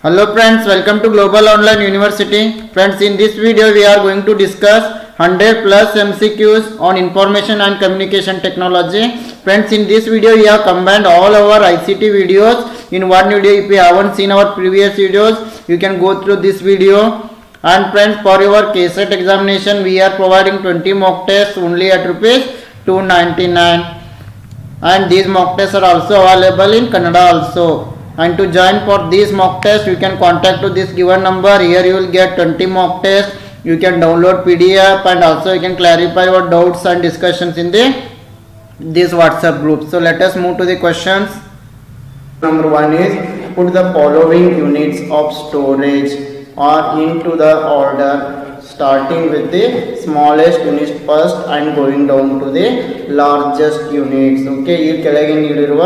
Hello friends, welcome to Global Online University. Friends, in this video we are going to discuss 100 plus MCQs on information and communication technology. Friends, in this video we have combined all our ICT videos in one video. If you haven't seen our previous videos, you can go through this video. And friends, for your KSET examination we are providing 20 mock tests only at rupees 299. And these mock tests are also available in Kannada also. And to join for these mock tests, you can contact to this given number. Here you will get 20 mock tests. You can download PDF and also you can clarify your doubts and discussions in this WhatsApp group. So let us move to the questions. Number 1 is put the following units of storage or into the order, starting with the smallest unit first and going down to the largest units. Okay, ಈ ಕೆಳಗೆ ನೀಡಿರುವ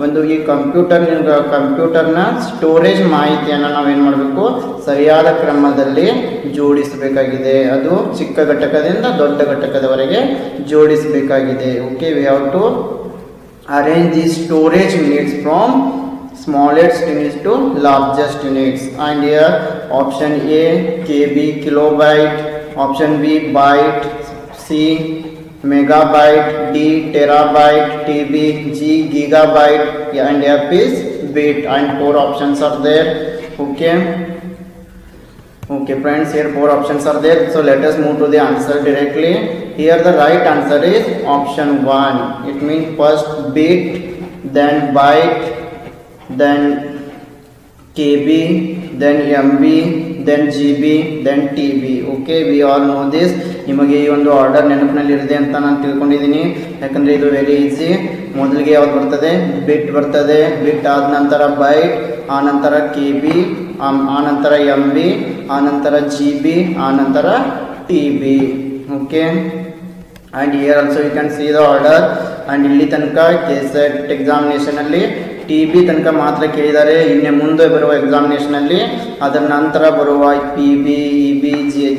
ಒಂದು ಈ ಕಂಪ್ಯೂಟರ್ನ storage ಮಾಹಿತಿಯನ್ನು ನಾವೇನು ಮಾಡಬೇಕು, ಸರಿಯಾದ ಕ್ರಮದಲ್ಲಿ ಜೋಡಿಸಬೇಕಾಗಿದೆ. ಅದು ಚಿಕ್ಕ ಘಟಕದಿಂದ ದೊಡ್ಡ ಘಟಕದವರೆಗೆ ಜೋಡಿಸಬೇಕಾಗಿದೆ. Okay, we have to arrange the storage units from smallest units to largest units. And here option A KB kilobyte, option B byte, C megabyte, D terabyte, TB G gigabyte, and F is bit. And 4 options are there. Okay friends, here 4 options are there. So let us move to the answer directly. Here the right answer is option 1. It means first bit, then byte, then KB, then MB, then GB, then TB. Okay, we all know this. ನಿಮಗೆ ಈ ಒಂದು order ನೆನಪಿನಲ್ಲಿ ಇರಿದೆ ಅಂತ ನಾನು ತಿಳ್ಕೊಂಡಿದ್ದೀನಿ, ಯಾಕಂದರೆ ಇದು very easy. ಮೊದಲಿಗೆ ಯಾವ್ದು ಬರ್ತದೆ, ಬಿಟ್ ಬರ್ತದೆ. ಬಿಟ್ ಆದ ನಂತರ ಬೈಟ್, ಆನಂತರ KB, ಆನಂತರ MB, ಆನಂತರ GB, ಆನಂತರ TB. Okay, and here also you can see the order. And ಇಲ್ಲಿ ತನಕ KSET ಎಕ್ಸಾಮಿನೇಷನಲ್ಲಿ TB ತನಕ ಮಾತ್ರ ಕೇಳಿದ್ದಾರೆ. ಇನ್ನೇ ಮುಂದೆ ಬರುವ ಎಕ್ಸಾಮಿನೇಷನಲ್ಲಿ ಅದರ ನಂತರ ಬರುವ PB, EB,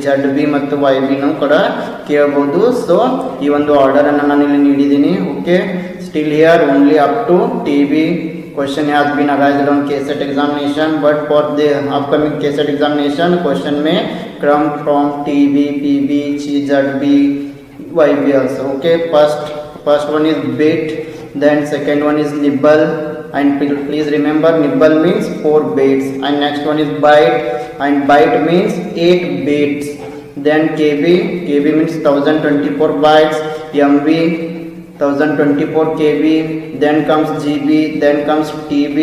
ZB ಮತ್ತು YBನೂ ಕೂಡ ಕೇಳಬಹುದು. ಸೊ ಈ ಒಂದು ಆರ್ಡರನ್ನು ನಾನು ಇಲ್ಲಿ ನೀಡಿದ್ದೀನಿ. Okay, still here only up to TB question has been arised on KSET examination, but for the upcoming KSET examination question may come from TB, PB, ZB, YB also. Okay, first one is bit, then second one is nibble. And please remember, nibble means 4 bits. And next one is byte, and byte means 8 bits. Then KB means 1024 bytes. MB 1024 KB. Then comes GB, then comes TB,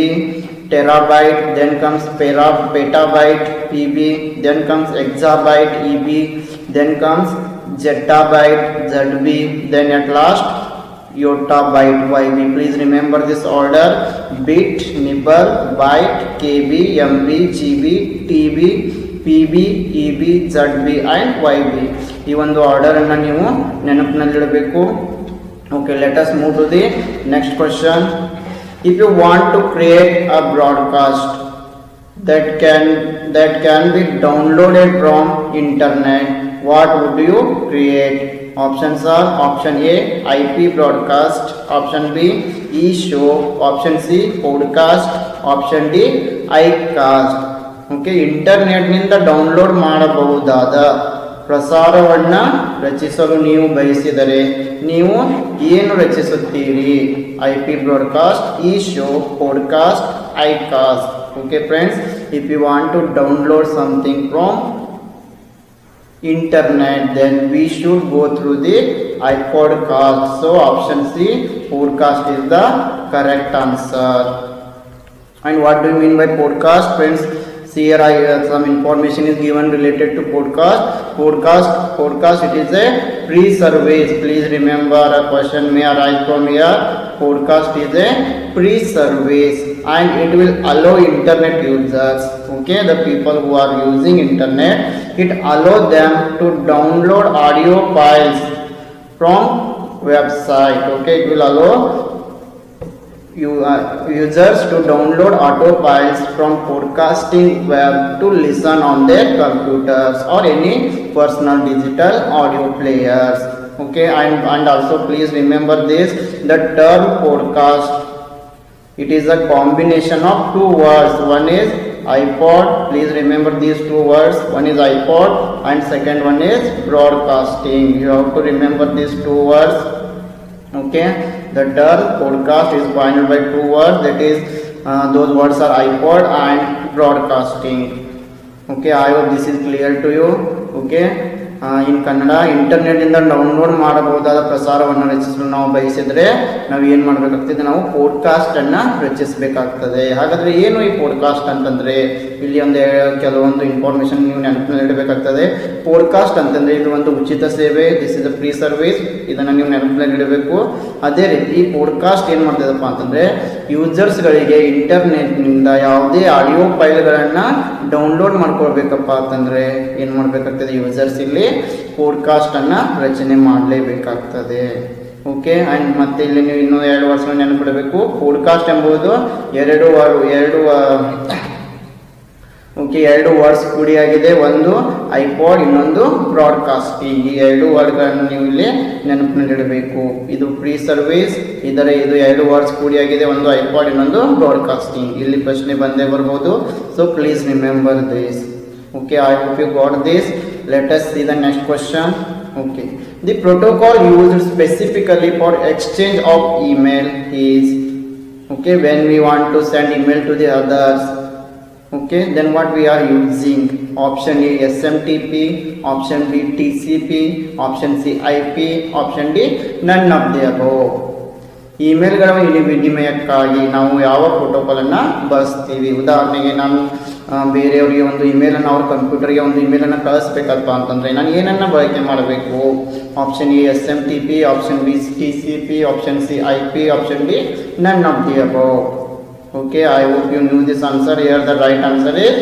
terabyte, then comes petabyte, PB, then comes exabyte, EB, then comes zettabyte, ZB, then at last yottabyte, YB. Please remember this order: bit, nibble, byte, KB, MB, GB, TB, PB, EB, ZB and YB. ಈ ಒಂದು order ಅನ್ನು ನೀವು ನೆನಪಿನಲ್ಲಿಡಬೇಕು. Okay, let us move to the next question. If you want to create a broadcast that can be downloaded from internet, what would you create? Options are option A IP broadcast, option B e-show, option C podcast, option D iCast. Okay, ಇಂಟರ್ನೆಟ್ನಿಂದ download ಮಾಡಬಹುದಾದ ಪ್ರಸಾರವನ್ನು ರಚಿಸಲು ನೀವು ಬಯಸಿದರೆ ನೀವು ಏನು ರಚಿಸುತ್ತೀರಿ? IP broadcast, e-show, podcast, iCast. Okay friends, if you want to download something from internet, then we should go through the iPodcast. So option C podcast is the correct answer. And what do you mean by podcast, friends? See here, some information is given related to podcast. It is a free service. Please remember, a question may arise from here. Podcast is a free service and it will allow internet users, okay, the people who are using internet, it allow them to download audio files from website. Okay, it will allow users to download audio files from podcasting web to listen on their computers or any personal digital audio players. Okay, and also please remember this, the term podcast, it is a combination of 2 words. One is iPod. Please remember these two words. One is iPod and second one is broadcasting. You have to remember these two words. Okay, the term podcast is joined by two words, that is those words are iPod and broadcasting. Okay, I hope this is clear to you. Okay, in Kannada internet ಇಂದ download ಮಾಡಬಹುದಾದ ಪ್ರಸಾರವನ್ನು ರಚಿಸಲು ನಾವು ಬಯಸಿದ್ರೆ ನಾವು ಏನು ಮಾಡಬೇಕಾಗ್ತದೆ, ನಾವು ಪಾಡ್ಕಾಸ್ಟ್ ಅನ್ನ ರಚಿಸಬೇಕಾಗ್ತದೆ. ಹಾಗಾದ್ರೆ ಏನು ಈ ಪಾಡ್ಕಾಸ್ಟ್ ಅಂತಂದ್ರೆ, ಇಲ್ಲಿ ಒಂದು ಕೆಲವೊಂದು ಇನ್ಫಾರ್ಮೇಶನ್ ನೀವು ನೆನಪಿನಲ್ಲಿ ಇಡಬೇಕಾಗ್ತದೆ. ಪಾಡ್ಕಾಸ್ಟ್ ಅಂತಂದ್ರೆ ಇದು ಒಂದು ಉಚಿತ ಸೇವೆ, this is a free service, ಇದನ್ನ ನೀವು ನೆನಪಿನಲ್ಲಿ ಇಡಬೇಕು. ಅದೇ ರೀತಿ ಪಾಡ್ಕಾಸ್ಟ್ ಏನ್ ಮಾಡ್ತದಪ್ಪ ಅಂತಂದ್ರೆ ಯೂಸರ್ಸ್ಗಳಿಗೆ ಇಂಟರ್ನೆಟ್ನಿಂದ ಯಾವುದೇ ಆಡಿಯೋ ಫೈಲ್ಗಳನ್ನ ಡೌನ್ಲೋಡ್ ಮಾಡ್ಕೊಳ್ಬೇಕಪ್ಪ ಅಂತಂದ್ರೆ ಏನು ಮಾಡಬೇಕಾಗ್ತದೆ, ಯೂಸರ್ಸ್ ಇಲ್ಲಿ ಪಾಡ್ಕಾಸ್ಟ್ ಅನ್ನ ರಚನೆ ಮಾಡಲೇಬೇಕಾಗ್ತದೆ. ಓಕೆ, ಅಂಡ್ ಮತ್ತೆ ಇಲ್ಲಿ ನೀವು ಇನ್ನೂ 2 ವರ್ಷ ನೆನಪಿಡಬೇಕು. ಪಾಡ್ಕಾಸ್ಟ್ ಎಂಬುದು ಎರಡು ವರ್ಡ್ಸ್ ಕೂಡಿಯಾಗಿದೆ, ಒಂದು ಐಪಾಡ್ ಇನ್ನೊಂದು ಬ್ರಾಡ್ಕಾಸ್ಟಿಂಗ್. ಈ 2 ವರ್ಡ್ಗಳನ್ನು ನೀವು ಇಲ್ಲಿ ನೆನಪಿನಲ್ಲಿಡಬೇಕು. ಇದು ಫ್ರೀ ಸರ್ವಿಸ್, ಇದು 2 ವರ್ಡ್ಸ್ ಕೂಡಿಯಾಗಿದೆ, ಒಂದು ಐಪಾಡ್ ಇನ್ನೊಂದು ಬ್ರಾಡ್ಕಾಸ್ಟಿಂಗ್. ಇಲ್ಲಿ ಪ್ರಶ್ನೆ ಬಂದೇ ಬರ್ಬೋದು, so please remember this. Okay, I hope you got this. Let us see the next question. Okay, the protocol used specifically for exchange of email is, okay, when we want to send email to the others. Okay, then what we are using? Option A SMTP, option B TCP, option C IP, option D none of the above. ಇಮೇಲ್ಗಳ ವಿನಿಮಯಕ್ಕಾಗಿ ನಾವು ಯಾವ ಪ್ರೋಟೋಕಾಲನ್ನು ಬಳಸ್ತೀವಿ? ಉದಾಹರಣೆಗೆ ನಾನು ಬೇರೆಯವರಿಗೆ ಒಂದು ಇಮೇಲನ್ನು, ಅವ್ರ ಕಂಪ್ಯೂಟರ್ಗೆ ಒಂದು ಇಮೇಲನ್ನು ಕಳಿಸ್ಬೇಕಪ್ಪ ಅಂತಂದರೆ ನಾನು ಏನನ್ನು ಬಳಕೆ ಮಾಡಬೇಕು? Option A SMTP, option B TCP, option C IP, option D none of the above. Okay, I hope you knew this answer. Here the right answer is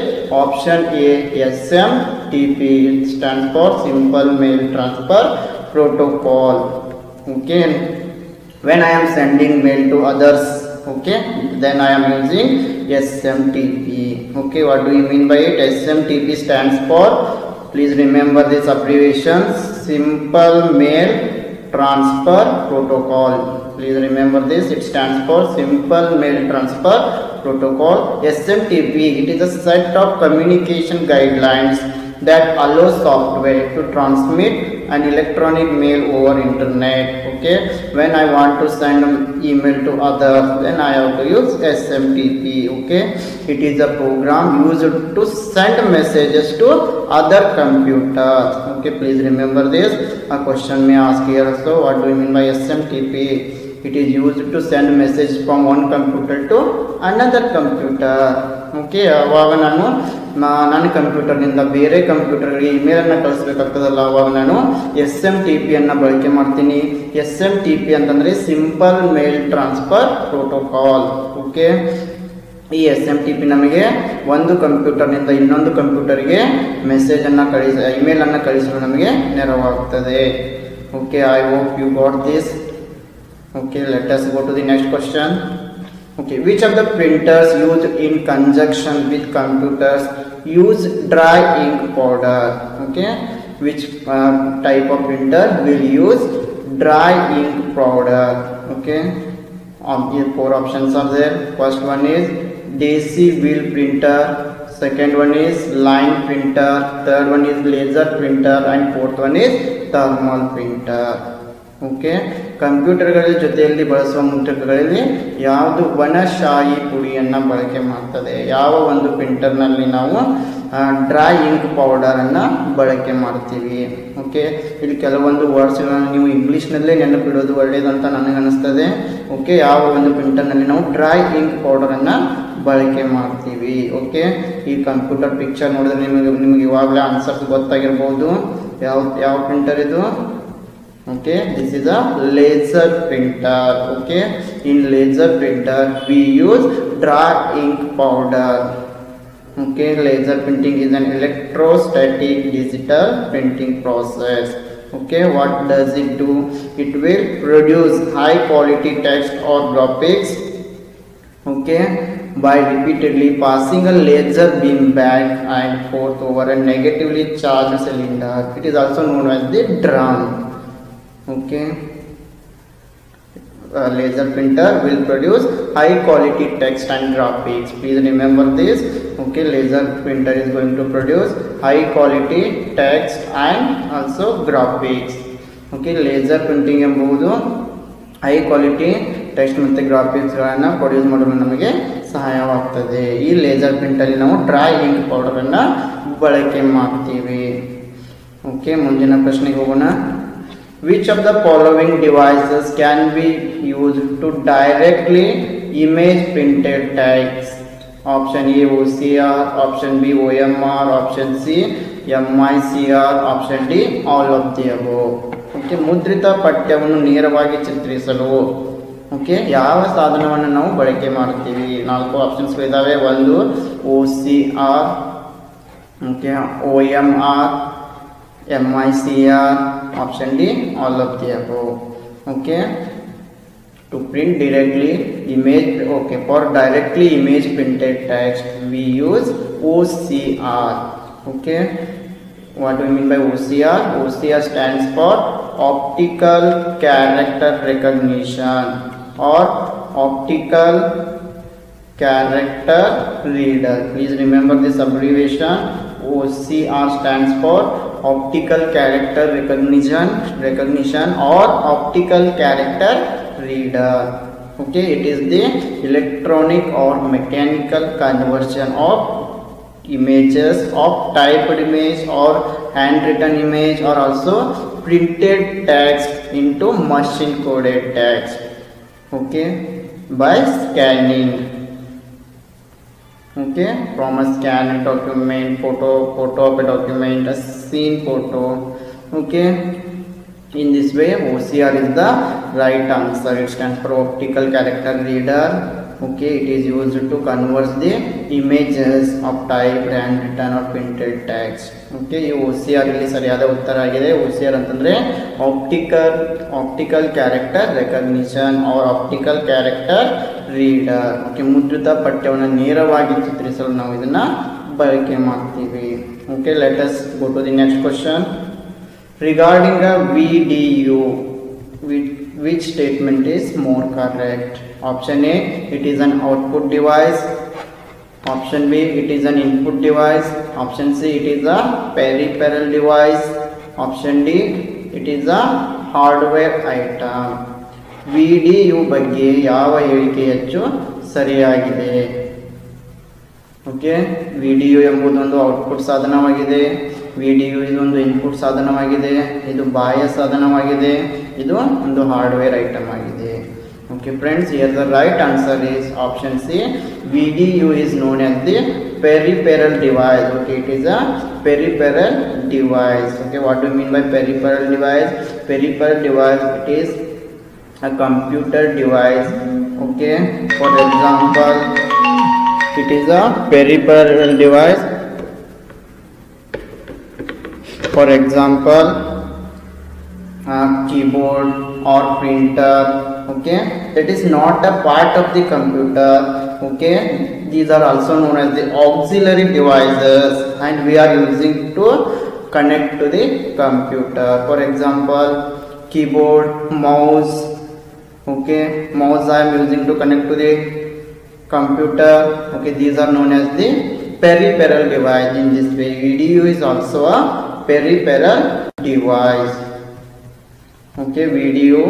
option A SMTP. It stands for Simple Mail Transfer Protocol. Okay, when I am sending mail to others, okay, then I am using SMTP. Okay, what do you mean by it? SMTP stands for, please remember this abbreviation, Simple Mail Transfer Protocol. Please remember this, it stands for Simple Mail Transfer Protocol. SMTP, it is a set of communication guidelines that allows software to transmit an electronic mail over internet. Okay, when I want to send an email to others, then I have to use SMTP. Okay, it is a program used to send messages to other computers. Okay, please remember this. A question may ask here, so what do you mean by SMTP? It is used to send message from one computer to another computer. Okay, ಅವಾಗ ನನ್ನ ಕಂಪ್ಯೂಟರ್ನಿಂದ ಬೇರೆ ಕಂಪ್ಯೂಟರ್ಗೆ ಇಮೇಲನ್ನು ಕಳಿಸ್ಬೇಕಾಗ್ತದಲ್ಲ, ಅವಾಗ ನಾನು SMTP ಅನ್ನು ಬಳಕೆ ಮಾಡ್ತೀನಿ. SMTP ಅಂತಂದರೆ simple mail transfer protocol. Okay, ಈ SMTP ನಮಗೆ ಒಂದು ಕಂಪ್ಯೂಟರ್ನಿಂದ ಇನ್ನೊಂದು ಕಂಪ್ಯೂಟರ್ಗೆ ಮೆಸೇಜನ್ನು ಇಮೇಲನ್ನು ಕಳಿಸಲು ನಮಗೆ ನೆರವಾಗ್ತದೆ. Okay, I hope you got this. Okay, let us go to the next question. Okay, which of the printers used in conjunction with computers use dry ink powder? Okay, which type of printer will use dry ink powder? Okay, here 4 options are there. First one is Desi wheel printer, second one is line printer, third one is laser printer, and fourth one is thermal printer. Okay, ಕಂಪ್ಯೂಟರ್ಗಳ ಜೊತೆಯಲ್ಲಿ ಬಳಸುವ ಮುದ್ರಕಗಳಲ್ಲಿ ಯಾವುದು ವನಶಾಹಿ ಪುಡಿಯನ್ನು ಬಳಕೆ ಮಾಡ್ತದೆ? ಯಾವ ಒಂದು ಪ್ರಿಂಟರ್ನಲ್ಲಿ ನಾವು ಡ್ರೈ ಇಂಕ್ ಪೌಡರನ್ನು ಬಳಕೆ ಮಾಡ್ತೀವಿ? ಓಕೆ, ಇಲ್ಲಿ ಕೆಲವೊಂದು ವರ್ಡ್ಸ್ಗಳನ್ನು ನೀವು ಇಂಗ್ಲೀಷ್ನಲ್ಲೇ ನೆನಪಿಡೋದು ಒಳ್ಳೆಯದಂತ ನನಗೆ ಅನಿಸ್ತದೆ. ಓಕೆ, ಯಾವ ಒಂದು ಪ್ರಿಂಟರ್ನಲ್ಲಿ ನಾವು ಡ್ರೈ ಇಂಕ್ ಪೌಡರನ್ನು ಬಳಕೆ ಮಾಡ್ತೀವಿ? ಓಕೆ, ಈ ಕಂಪ್ಯೂಟರ್ ಪಿಕ್ಚರ್ ನೋಡಿದ್ರೆ ನಿಮಗೆ ಇವಾಗಲೇ ಆನ್ಸರ್ಸ್ ಗೊತ್ತಾಗಿರ್ಬೋದು. ಯಾವ ಪ್ರಿಂಟರ್ ಇದು? Okay, this is a laser printer. Okay, in laser printer we use dry ink powder. Okay, laser printing is an electrostatic digital printing process. Okay, what does it do? It will produce high quality text or graphics, okay, by repeatedly passing a laser beam back and forth over a negatively charged cylinder. It is also known as the drum. Okay, laser printer will produce high quality text and graphics. Please remember this. Okay, laser printer is going to produce high quality text and also graphics. Okay, laser printing ಎಂಬುದು high quality text ಮತ್ತು ಗ್ರಾಫಿಕ್ಸ್ಗಳನ್ನು produce ಮಾಡಲು ನಮಗೆ ಸಹಾಯವಾಗ್ತದೆ. ಈ laser ಪ್ರಿಂಟಲ್ಲಿ ನಾವು dry ink ಪೌಡರನ್ನು ಬಳಕೆ ಮಾಡ್ತೀವಿ. Okay, ಮುಂದಿನ ಪ್ರಶ್ನೆಗೆ ಹೋಗೋಣ. Which of the following devices can be used to directly image printed text? Option A OCR, option B OMR, option C MICR, option D all of the above. Okay, ಮುದ್ರಿತ ಪಠ್ಯವನ್ನು ನೇರವಾಗಿ ಚಿತ್ರಿಸಲು okay ಯಾವ ಸಾಧನವನ್ನು ನಾವು ಬಳಕೆ ಮಾಡ್ತೀವಿ? 4 ಆಪ್ಷನ್ಸ್ಗಳಿದ್ದಾವೆ. ಒಂದು OCR, okay, OMR, MICR, option D all of the above. Okay, to print directly image, okay, for directly image printed text we use OCR. Okay, what do we mean by OCR? OCR stands for optical character recognition or optical character reader. Please remember this abbreviation. OCR stands for optical character recognition or optical character reader. Okay, it is the electronic or mechanical conversion of images of typed image or handwritten image or also printed text into machine coded text. Okay, by scanning. Okay, from a scanned document, photo of a document, a scene photo. Okay, in this way OCR is the right answer. It stands for optical character reader. Okay, it is used to convert the images of typed and written or printed text. Okay, ಈ OCR ಇಲ್ಲಿ ಸರಿಯಾದ ಉತ್ತರ ಆಗಿದೆ. OCR ಅಂತಂದ್ರೆ optical character recognition or optical character reader. Okay, ಮುದ್ರಿತ ಪಠ್ಯವನ್ನು ನೇರವಾಗಿ ಚಿತ್ರಿಸಲು ನಾವು ಇದನ್ನ ಬಳಕೆ ಮಾಡ್ತೀವಿ. Okay, let us go to the next question. Regarding a VDU, which statement is more correct? Option A, it is an output device. Option B, it is an input device. Option C, it is a peripheral device. Option D, it is a hardware item. VDU ಬಗ್ಗೆ ಯಾವ ಹೇಳಿಕೆ ಹೆಚ್ಚು ಸರಿಯಾಗಿದೆ? Okay, VDU ಎಂಬುದು ಒಂದು output ಸಾಧನವಾಗಿದೆ. VDU ಇದೊಂದು input ಸಾಧನವಾಗಿದೆ. ಇದು ಬಾಹ್ಯ ಸಾಧನವಾಗಿದೆ. ಇದು ಒಂದು ಹಾರ್ಡ್ವೇರ್ ಐಟಮ್ ಆಗಿದೆ. Okay friends, here the right answer is option C. VDU is known as the peripheral device. Okay, it is a peripheral device. Okay, what do you mean by peripheral device? Peripheral device, it is a computer device. Okay, for example, it is a peripheral device. For example, a keyboard or printer. Okay, that is not a part of the computer. Okay, these are also known as the auxiliary devices and we are using to connect to the computer. For example, keyboard, mouse. Okay, mouse I am using to connect to the computer. Okay, these are known as the peripheral device. In this way, VDU is also a peripheral device. Okay, VDU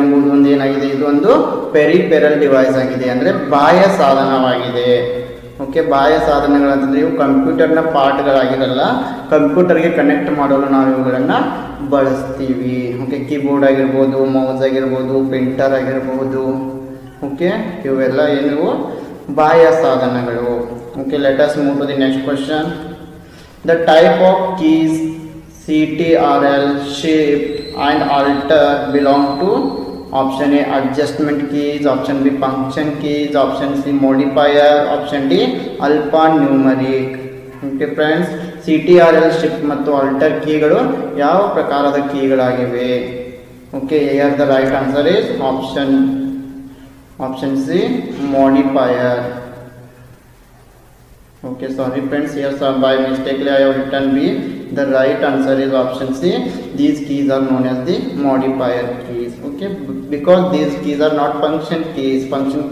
ಎಂಬುದು ಒಂದು ಏನಾಗಿದೆ? ಇದು ಒಂದು peripheral device ಆಗಿದೆ, ಅಂದರೆ ಬಾಹ್ಯ ಸಾಧನವಾಗಿದೆ. Okay, ಬಾಹ್ಯ ಸಾಧನಗಳಂತಂದ್ರೆ ಇವು ಕಂಪ್ಯೂಟರ್ನ ಪಾರ್ಟ್ಗಳಾಗಿರಲ್ಲ. ಕಂಪ್ಯೂಟರ್ಗೆ ಕನೆಕ್ಟ್ ಮಾಡಲು ನಾವು ಇವುಗಳನ್ನು ಬಳಸ್ತೀವಿ. ಓಕೆ, ಕೀಬೋರ್ಡ್ ಆಗಿರ್ಬೋದು, ಮೌಸ್ ಆಗಿರ್ಬೋದು, ಪ್ರಿಂಟರ್ ಆಗಿರ್ಬೋದು. ಓಕೆ, ಇವೆಲ್ಲ ಏನು ಬಾಹ್ಯ ಸಾಧನಗಳು. Okay, let us move to the next question. The type of keys CTRL, shift and alter belong to option A adjustment keys, option B function keys, option C modifier, option D alphanumeric. Okay friends, CTRL, shift ಮತ್ತು alter ಕೀಗಳು ಯಾವ ಪ್ರಕಾರದ ಕೀಗಳಾಗಿವೆ? Okay, here the right answer is option C modifier. Okay, sorry friends, here by mistakenly I have written B. The right answer is option C. These keys are known as the modifier keys. Okay, because these keys are not function keys. Functional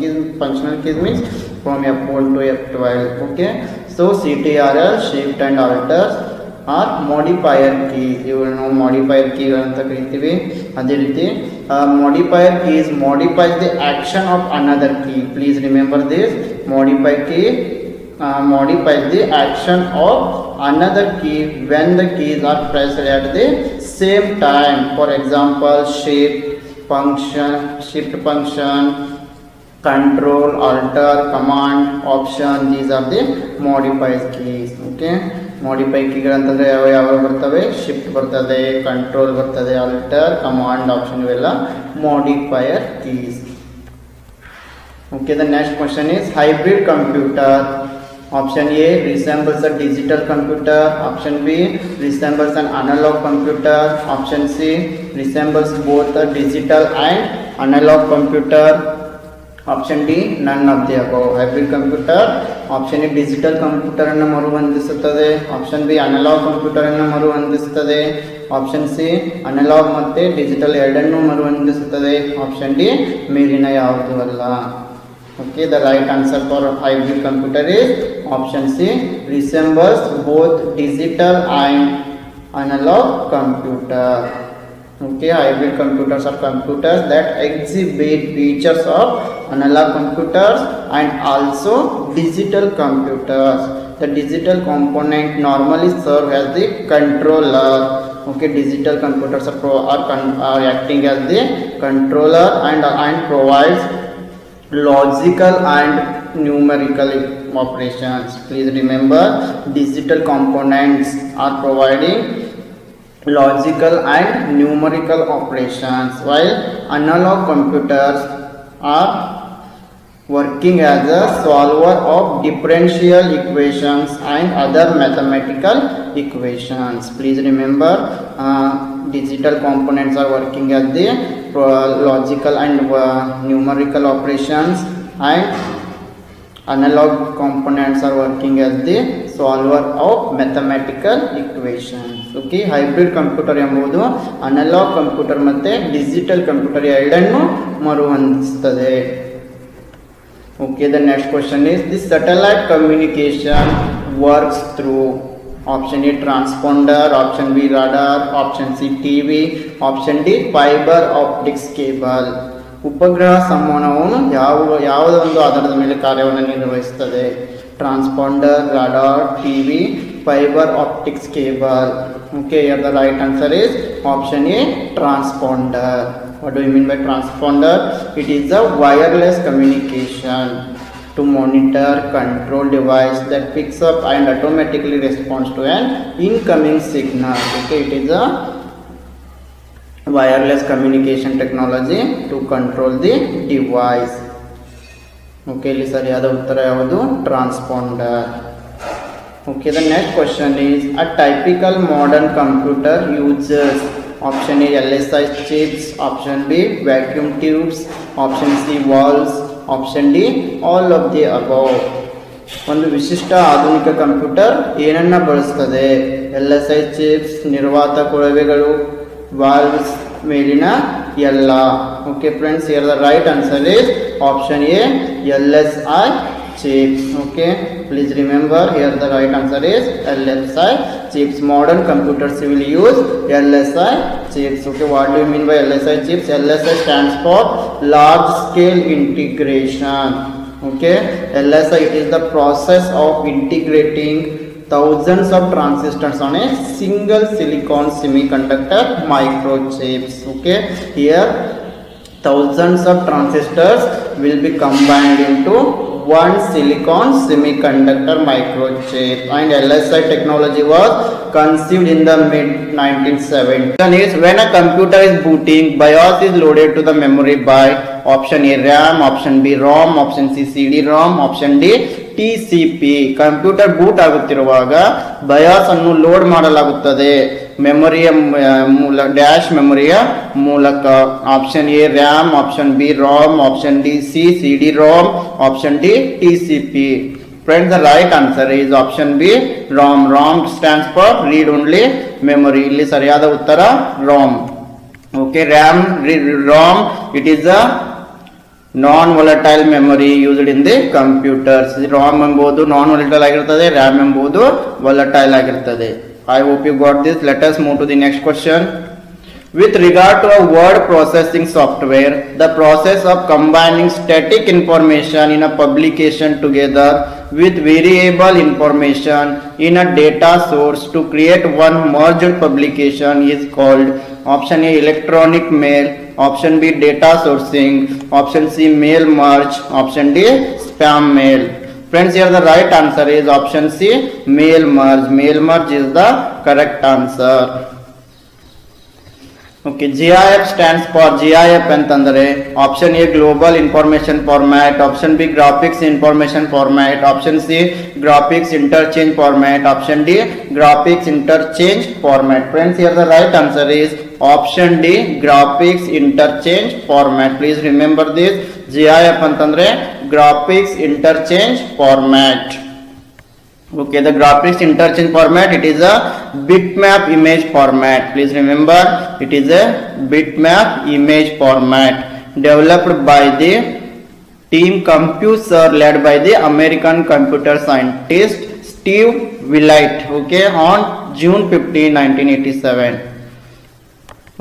keys means from F1 to F12. Okay, so CTRL, shift and alters are modifier keys. You will know modifier key anta ಕರೀತೀವಿ. ಅದೇ ರೀತಿ modifier keys modifies the action of another key. Please remember this. Modifier key modifies the action of another key when the keys are pressed at the same time. For example, shift function, control, alter, command, option. These are the modifier keys. Okay, modify ಕೀಗಳು ಅಂತಂದರೆ ಯಾವ ಬರ್ತವೆ? Shift ಬರ್ತದೆ, control ಬರ್ತದೆ, alter, command, option ಇವೆಲ್ಲ modifier keys. Okay, the next question is hybrid computer. Option A resembles a digital computer. Option B resembles an analog computer. Option C resembles both a digital and analog computer. Option D none of the above. Hybrid computer option A digital computer ಅನ್ನು ಮರುಹೊಂದಿಸುತ್ತದೆ. Option B analog computer ಅನ್ನು ಮರುಹೊಂದಿಸುತ್ತದೆ. Option C analog ಮತ್ತೆ digital ಎರಡನ್ನೂ ಮರುಹೊಂದಿಸುತ್ತದೆ. Option D ಮೇಲಿನ ಯಾವುದೂ ಅಲ್ಲ. Okay, the right answer for hybrid computer is option C resembles both digital and analog computer. Okay, hybrid computers are computers that exhibit features of analog computers and also digital computers. The digital component normally serve as the controller. Okay, digital computers are acting as the controller and provides logical and numerical operations. Please remember, digital components are providing logical and numerical operations, while analog computers are working as a solver of differential equations and other mathematical equations. Please remember, digital components are working as the logical and numerical operations, and analog components are working as the solver of mathematical equations. Okay, hybrid computer ಎಂಬುದು analog computer ಮತ್ತೆ digital computer ಎರಡನ್ನೂ ಮರುಹೊಂದಿಸುತ್ತದೆ. Okay, the next question is the satellite communication works through option A transponder, option B radar, option C TV, option D fiber optics cable. ಉಪಗ್ರಹ ಸಂವಹನವನ್ನು ಯಾವುದೋ ಒಂದು ಆಧಾರದ ಮೇಲೆ ಕಾರ್ಯವನ್ನು ನಿರ್ವಹಿಸುತ್ತದೆ. Transponder, radar, TV, fibre optics cable. Okay, here the right answer is option A transponder. What do you mean by transponder? It is a wireless communication to monitor control device that picks up and automatically responds to an incoming signal. Okay, it is a wireless communication technology to control the device. Okay, ಇಲ್ಲಿ ಸರಿಯಾದ ಉತ್ತರ ಯಾವುದು? Transponder. Okay, the next question is a typical modern computer uses option A LSI chips, option B vacuum tubes, option C valves, option D all of the above. ಒಂದು ವಿಶಿಷ್ಟ ಆಧುನಿಕ computer ಏನನ್ನ ಬಳಸುತ್ತದೆ? LSI chips, ನಿರ್ವಾತ ಕೊಳವೆಗಳು, valves, ಮೇಲಿನ ಎಲ್ಲ. Okay friends, here the right answer is option A LSI chips. Okay, please remember, here the right answer is LSI chips. Modern computers will use LSI chips. Okay, what do you mean by LSI chips? LSI stands for large scale integration. Okay, LSI, it is the process of integrating thousands of transistors on a single silicon semiconductor microchips. Okay, here thousands of transistors will be combined into one silicon semiconductor microchip, and LSI technology was conceived in the mid 1970s. When a computer is booting, BIOS is loaded to the memory by option A RAM, option B ROM, option C CD-ROM, option D TCP. Computer boot ಆಗುತ್ತಿರುವಾಗ BIOS ಅನ್ನು load ಮಾಡಲಾಗುತ್ತದೆ ಮೆಮೊರಿಯ dash ಮೆಮೊರಿಯ ಮೂಲಕ. Option A RAM, option B ROM, option D C CD-ROM, option D TCP. Friends, the right answer is option B, ROM. ROM stands for read only memory. ಇಲ್ಲಿ ಸರಿಯಾದ ಉತ್ತರ ROM. Okay, ROM, it is a non-volatile memory used in the computers. ROM ಎಂಬುದು non-volatile ಆಗಿರುತ್ತದೆ, RAM ಎಂಬುದು volatile ಆಗಿರುತ್ತದೆ. I hope you got this. Let us move to the next question. With regard to a word processing software, the process of combining static information in a publication together with variable information in a data source to create one merged publication is called option A, electronic mail, option B, data sourcing, option C, mail merge, option D, spam mail. Friends, here the right answer is option C, mail merge. Mail merge is the correct answer. Okay, GIF stands for GIF ಅಂತಂದರೆ option A, global information format, option B, graphics information format, option C, graphics interchange format, option D, graphics interchange format. Friends, here the right answer is option D, graphics interchange format. Please remember this. GIF ಅಂತಂದ್ರೆ graphics interchange format. Okay, the graphics interchange format, it is a bitmap image format. Please remember, it is a bitmap image format developed by the team CompuSer led by the American computer scientist Steve Willett, okay, on June 15, 1987.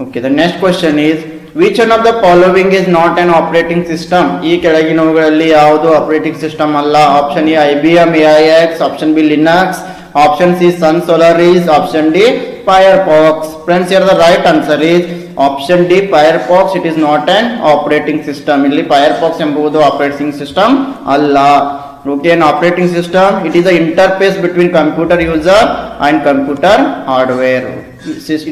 Okay, the next question is, which one of the following is not an operating system? ಈ ಕೆಳಗಿನವುಗಳಲ್ಲಿ ಯಾವುದು operating system ಅಲ್ಲ? Option A IBM AIX, option B Linux, option C Sun Solaris, option D Firefox. Friends, here the right answer is option D, Firefox. It is not an operating system. ಇಲ್ಲಿ Firefox ಎಂಬುದು operating system ಅಲ್ಲ. Okay, an operating system, it is the interface between computer user and computer hardware.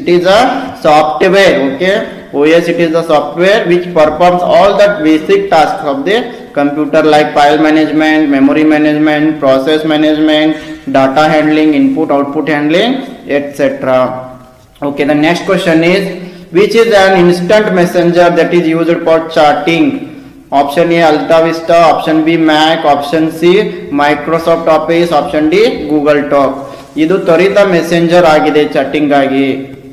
It is a software. Okay, OS, it is the software which performs all the basic tasks of the computer like file management, memory management, process management, data handling, input output handling, etc. Okay, the next question is, which is an instant messenger that is used for chatting? Option A, Alta Vista, option B, Mac, option C, Microsoft Office, option D, Google Talk. ಇದು ತ್ವರಿತ messenger ಆಗಿದೆ ಚಾಟಿಂಗ್ ಆಗಿ.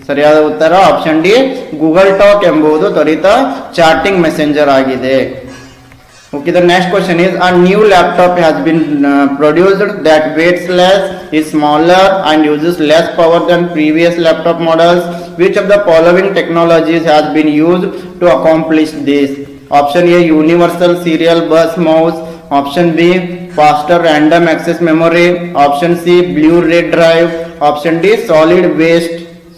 ಸರಿಯಾದ ಉತ್ತರ option D, Google talk ಎಂಬುದು ತ್ವರಿತ ಚಾಟಿಂಗ್ messenger ಆಗಿದೆ. Okay, the next question is, a new laptop has been produced that weighs less, is smaller and uses less power than previous laptop models. Which of the following technologies has been used to accomplish this? Option A, universal serial bus mouse, option B, faster random access memory, option C, Blu-ray drive, option D,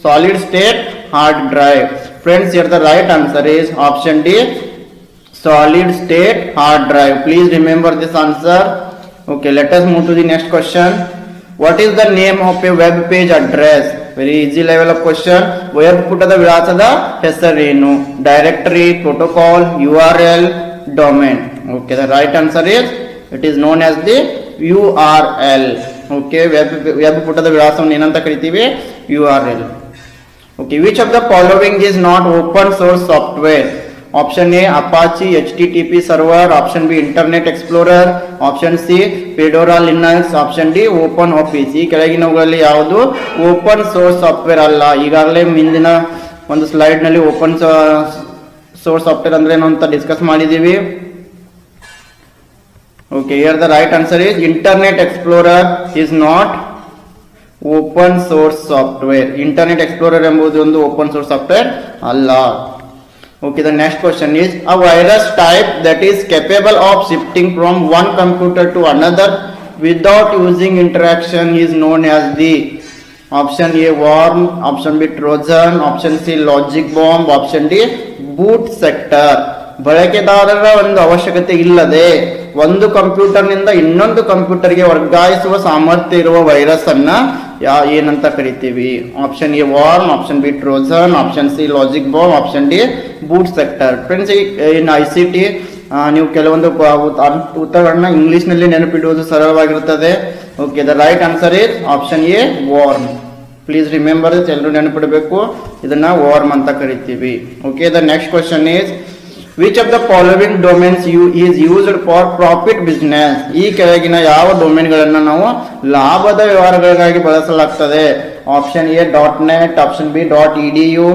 solid state hard drive. Friends, here the right answer is option D, solid state hard drive. Please remember this answer. Okay, let us move to the next question. What is the name of a web page address? Very easy level of question. Web ಪುಟದ ವಿಳಾಸದ ಹೆಸರೇನು? Directory, protocol, URL, domain. Okay, the right answer is, it is known as the URL. Okay, web ಪುಟದ ವಿಳಾಸವನ್ನು ಏನಂತ ಕರಿತೀವಿ? URL. Okay, which of the following is not open source software? Option A, Apache HTTP server, option B, Internet Explorer, option C, Fedora Linux, option D, OpenOffice. ಈ ಕೆಳಗಿನವುಗಳಲ್ಲಿ ಯಾವುದು open source software ಅಲ್ಲ? ಈಗಾಗಲೇ ಮುಂದಿನ ಒಂದು ಸ್ಲೈಡ್ ನಲ್ಲಿ open source software ಅಂದ್ರೆ ಏನು ಅಂತ ಡಿಸ್ಕಸ್ ಮಾಡಿದೀವಿ. Okay, here the right answer is Internet Explorer is not open source software. Internet Explorer ಎಂಬುದು ಒಂದು ಓಪನ್ ಸೋರ್ಸ್ ಸಾಫ್ಟ್ವೇರ್ ಅಲ್ಲ. Okay, the next question is, a virus type that is capable of shifting from one computer to another without using interaction is known as the option A, worm, option B, Trojan, option C, logic bomb, option D, boot sector. ಬಳಕೆದಾರರ ಒಂದು ಅವಶ್ಯಕತೆ ಇಲ್ಲದೆ ಒಂದು computer ನಿಂದ ಇನ್ನೊಂದು ಕಂಪ್ಯೂಟರ್ಗೆ ವರ್ಗಾಯಿಸುವ ಸಾಮರ್ಥ್ಯ ಇರುವ ವೈರಸ್ ಅನ್ನ ಏನಂತ ಕರಿತೀವಿ? Option A worm, option B Trojan, option C logic bomb, option D boot sector. Friends, in ICT ನೀವು ಕೆಲವೊಂದು ಉತ್ತರಗಳನ್ನ ಇಂಗ್ಲಿಷ್ ನಲ್ಲಿ ನೆನಪಿಡುವುದು ಸರಳವಾಗಿರುತ್ತದೆ. Okay, the right answer is option A worm. Please remember, ಎಲ್ಲರೂ ನೆನಪಿಡಬೇಕು, ಇದನ್ನ ವಾರ್ಮ್ ಅಂತ ಕರಿತೀವಿ. Okay, the next question is, which of the following domains is used for profit business? ಈ ಕೆಳಗಿನ ಯಾವ ಡೊಮೇನ್ಗಳನ್ನು ನಾವು ಲಾಭದ ವ್ಯವಹಾರಗಳಿಗಾಗಿ ಬಳಸಲಾಗ್ತದೆ? Option A .net, option B .edu,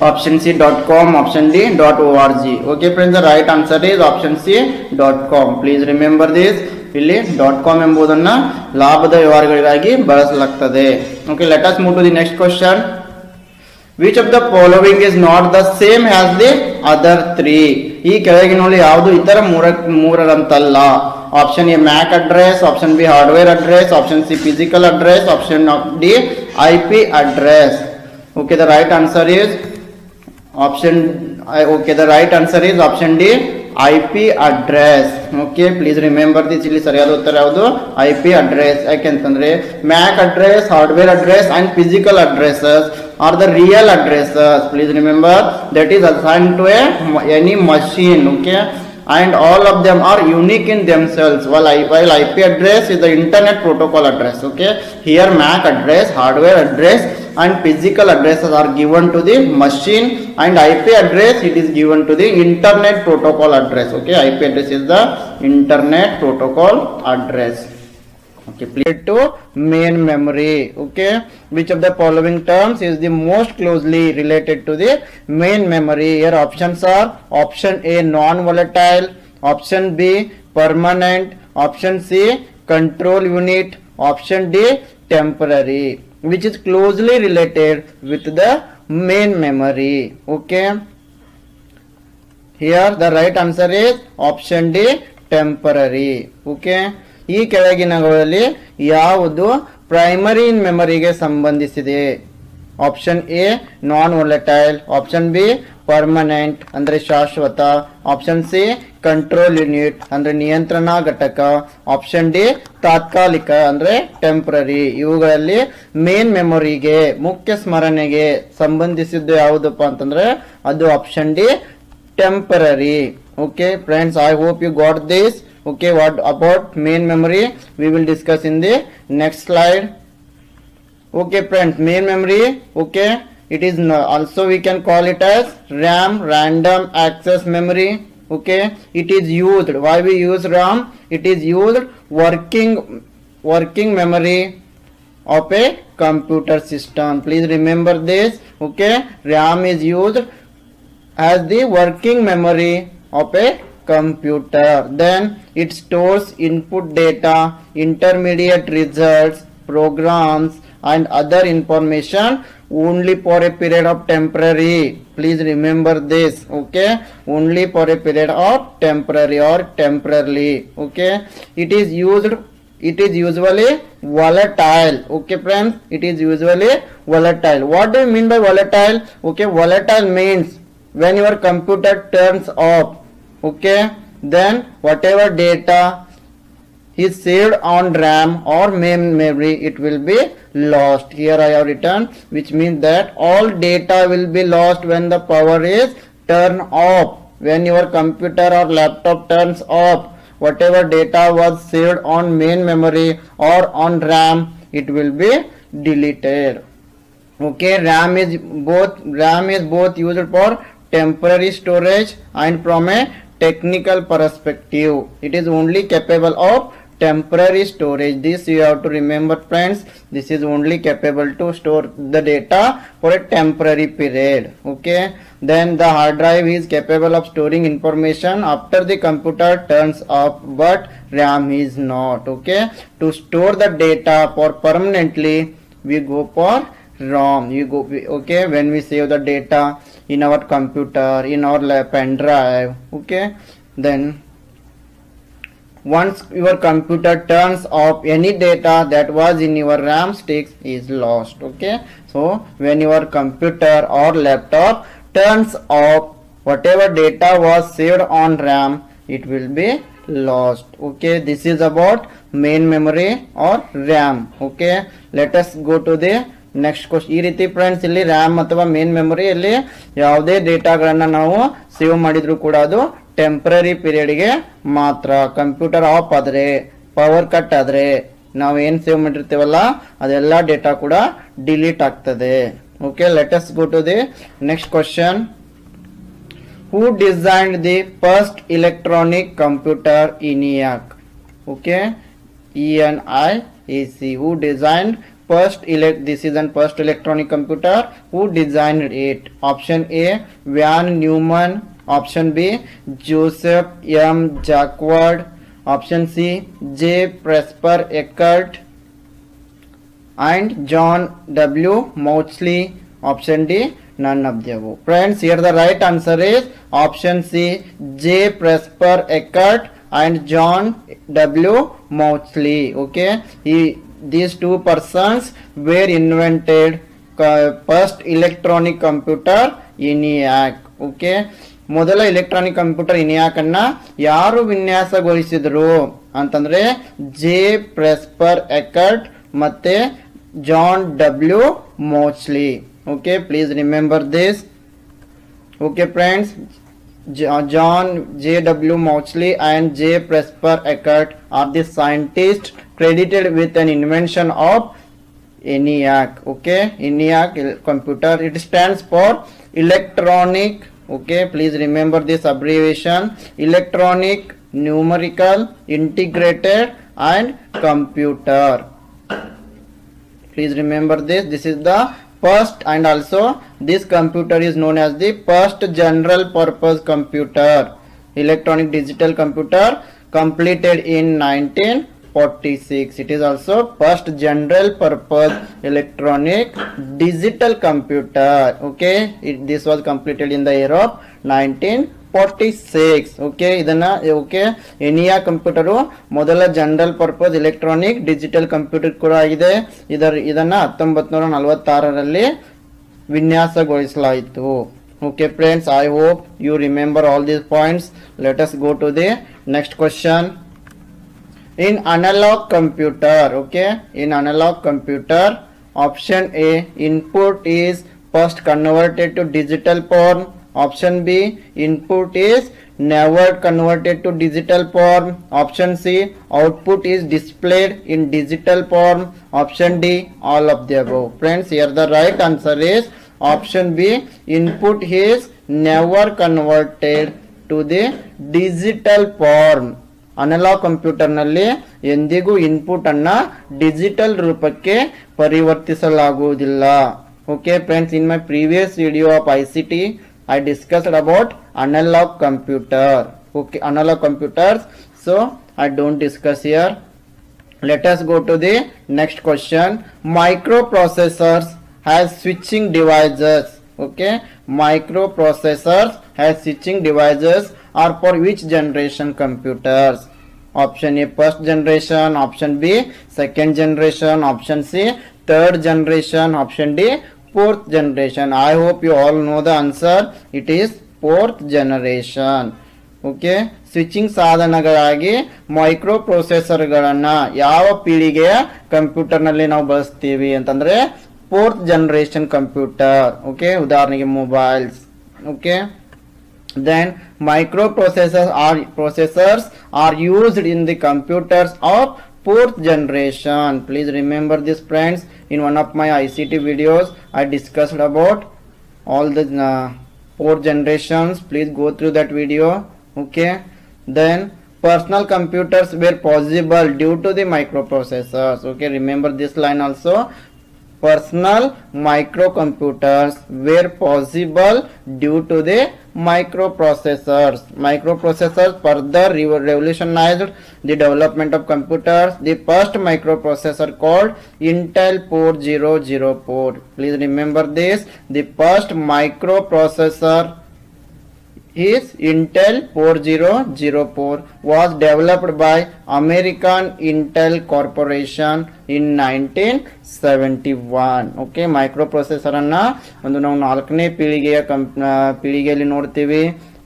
option C .com, option D .org. Okay friends, the right answer is option C .com. Please remember this. ಇಲ್ಲಿ .com ಎಂಬುದನ್ನ ಲಾಭದ ವ್ಯವಹಾರಗಳಿಗಾಗಿ ಬಳಸಲಾಗುತ್ತದೆ. Okay, let us move to the next question. Which of the following is not the same as the other three? ಈ ಕೆಳಗಿನಲ್ಲಿ ಯಾವುದು ಇತರ ಮೂರರಂತಲ್ಲ? Option A MAC address, option B hardware address, option C physical address, option D IP address. Okay, the right answer is option the right answer is option D, IP address. Okay, please remember this. ಇಲ್ಲಿ ಸರಿಯಾದ ಉತ್ತರ ಯಾವುದು? IP address. ಯಾಕೆಂತಂದ್ರೆ MAC address, hardware address and physical addresses are the real addresses. Please remember that is assigned to any machine. Okay, and all of them are unique in themselves, while IP address is the internet protocol address. Okay, here MAC address, hardware address and physical addresses are given to the machine, and IP address it is given to the internet protocol address. Okay, IP address is the internet protocol address. Okay, please to main memory. Okay, which of the following terms is the most closely related to the main memory? Here options are option A non-volatile, option B permanent, option C control unit, option D temporary. Which is closely related with the main memory? Okay, here the right answer is option D temporary. Okay, ಈ ಕೆಳಗಿನಗಳಲ್ಲಿ ಯಾವುದು primary ಮೆಮರಿಗೆ ಸಂಬಂಧಿಸಿದೆ? Option A non volatile, option B permanent ಅಂದ್ರೆ ಶಾಶ್ವತ, option C control unit ಅಂದ್ರೆ ನಿಯಂತ್ರಣ ಘಟಕ, option D ತಾತ್ಕಾಲಿಕ ಅಂದ್ರೆ ಟೆಂಪರರಿ. ಇವುಗಳಲ್ಲಿ ಮೇನ್ ಮೆಮೊರಿಗೆ ಮುಖ್ಯ ಸ್ಮರಣೆಗೆ ಸಂಬಂಧಿಸಿದ್ದು ಯಾವುದಪ್ಪ ಅಂತಂದ್ರೆ ಅದು option D temporary. Okay friends, I hope you got this. Okay, what about main memory we will discuss in the next slide. Okay friends, main memory, okay, it is also we can call it as RAM, random access memory. Okay, it is used, why we use RAM? It is used working memory of a computer system. Please remember this. Okay, RAM is used as the working memory of a computer. Then it stores input data, intermediate results, programs and other information only for a period of temporary. Please remember this. Okay, only for a period of temporary or temporarily. Okay, it is usually volatile. Okay friends, it is usually volatile. What do you mean by volatile? Okay, volatile means when your computer turns off, okay, then whatever data is saved on RAM or main memory, it will be lost. Here I have written, which means that all data will be lost when the power is turned off. When your computer or laptop turns off, whatever data was saved on main memory or on RAM, it will be deleted. Okay, RAM is both used for temporary storage and from a technical perspective it is only capable of temporary storage. This you have to remember friends, this is only capable to store the data for a temporary period. Okay, then the hard drive is capable of storing information after the computer turns off, but RAM is not. Okay, to store the data for permanently we go for ROM. Okay, when we save the data in our computer, in our pen drive. Okay, then once your computer turns off, any data that was in your RAM sticks is lost. Okay, so when your computer or laptop turns off, whatever data was saved on RAM, it will be lost. Okay, this is about main memory or RAM. Okay, let us go to the next question. ಈ ರೀತಿ friends ಇಲ್ಲಿ RAM ಅಥವಾ main ಮೆಮೊರಿಯಲ್ಲಿ ಯಾವುದೇ ಡೇಟಾಗಳನ್ನ ನಾವು save ಮಾಡಿದ್ರು ಕೂಡ ಅದು temporary ಪೀರಿಯಡ್ಗೆ ಮಾತ್ರ. ಕಂಪ್ಯೂಟರ್ ಆಫ್ ಆದರೆ, ಪವರ್ ಕಟ್ ಆದರೆ ನಾವು ಏನು ಸೇವ್ ಮಾಡಿರ್ತೀವಲ್ಲ ಅದೆಲ್ಲ ಡೇಟಾ ಕೂಡ ಡಿಲೀಟ್ ಆಗ್ತದೆ. Okay, let us go to the next question. Who designed the first electronic computer ENIAC? Okay, ENIAC. Who designed first electronic computer? Who designed it? Option A, Van Neumann. Option B, Joseph M. Jacquard. Option C, J. Presper Eckert and John W. Mauchly. Option D, none of the above. Friends, here the right answer is option C, J. Presper Eckert and John W. Mauchly. Okay, these two persons were invented first electronic computer ENIAC. Okay, ಮೊದಲ electronic computer ENIAC ಅನ್ನ ಯಾರು ವಿನ್ಯಾಸಗೊಳಿಸಿದ್ರು ಅಂತಂದ್ರೆ J Presper Eckert ಮತ್ತೆ John W Mauchly. Okay, please remember this. Okay friends, John J.W. Mauchly and J. Presper Eckert are the scientists credited with an invention of ENIAC. Okay, ENIAC computer, it stands for electronic. Okay, please remember this abbreviation: electronic, numerical, integrated and computer. Please remember this. This is the first, and also this computer is known as the first general purpose computer, electronic digital computer, completed in 1946. It is also first general purpose electronic digital computer. Okay, this was completed in the year of 1946. Okay, ಇದನ್ನ okay ENIAC computer ಮೊದಲ general purpose electronic digital computer ಕೂಡ ಆಗಿದೆ. ಇದನ್ನ 1946ರಲ್ಲಿ ವಿನ್ಯಾಸಗೊಳಿಸಲಾಯಿತು. Okay friends, I hope you remember all these points. Let us go to the next question. In analog computer, okay, in analog computer, option A, input is first converted to digital form. Option B, input is never converted to digital form. Option C, output is displayed in digital form. Option D, all of the above. Friends, here the right answer is option B, input is never converted to the digital form. Analogue ಕಂಪ್ಯೂಟರ್ನಲ್ಲಿ ಎಂದಿಗೂ input ಅನ್ನ digital ರೂಪಕ್ಕೆ ಪರಿವರ್ತಿಸಲಾಗುವುದಿಲ್ಲ. Okay friends, in my previous video of ICT I discussed about analog computer. Okay, analog computers, so I don't discuss here. Let us go to the next question. Microprocessors has switching devices. Okay, microprocessors has switching devices are for which generation computers? Option A, first generation. Option B, second generation. Option C, third generation. Option D, fourth generation. I hope you all know the answer. It is fourth generation. Okay, switching ಸಾಧನಗಳಾಗಿ micro ಪ್ರೊಸೆಸರ್ಗಳನ್ನ ಯಾವ ಪೀಳಿಗೆಯ ಕಂಪ್ಯೂಟರ್ನಲ್ಲಿ ನಾವು ಬಳಸ್ತೀವಿ ಅಂತಂದ್ರೆ fourth generation computer. Okay, ಉದಾಹರಣೆಗೆ mobiles. Okay, then microprocessors are used in the computers of fourth generation. Please remember this friends. In one of my ICT videos I discussed about all the four generations. Please go through that video. Okay, then personal computers were possible due to the microprocessors. Okay, remember this line also. Personal microcomputers were possible due to the microprocessors. Microprocessors further revolutionized the development of computers. The first microprocessor called Intel 4004. Please remember this. The first microprocessor is Intel 4004 was developed by American Intel Corporation in 1971. Okay, microprocessor ಅನ್ನ ಒಂದು ನಾವು 4ನೇ ಪೀಳಿಗೆಯಲ್ಲಿ ನೋಡ್ತೀವಿ.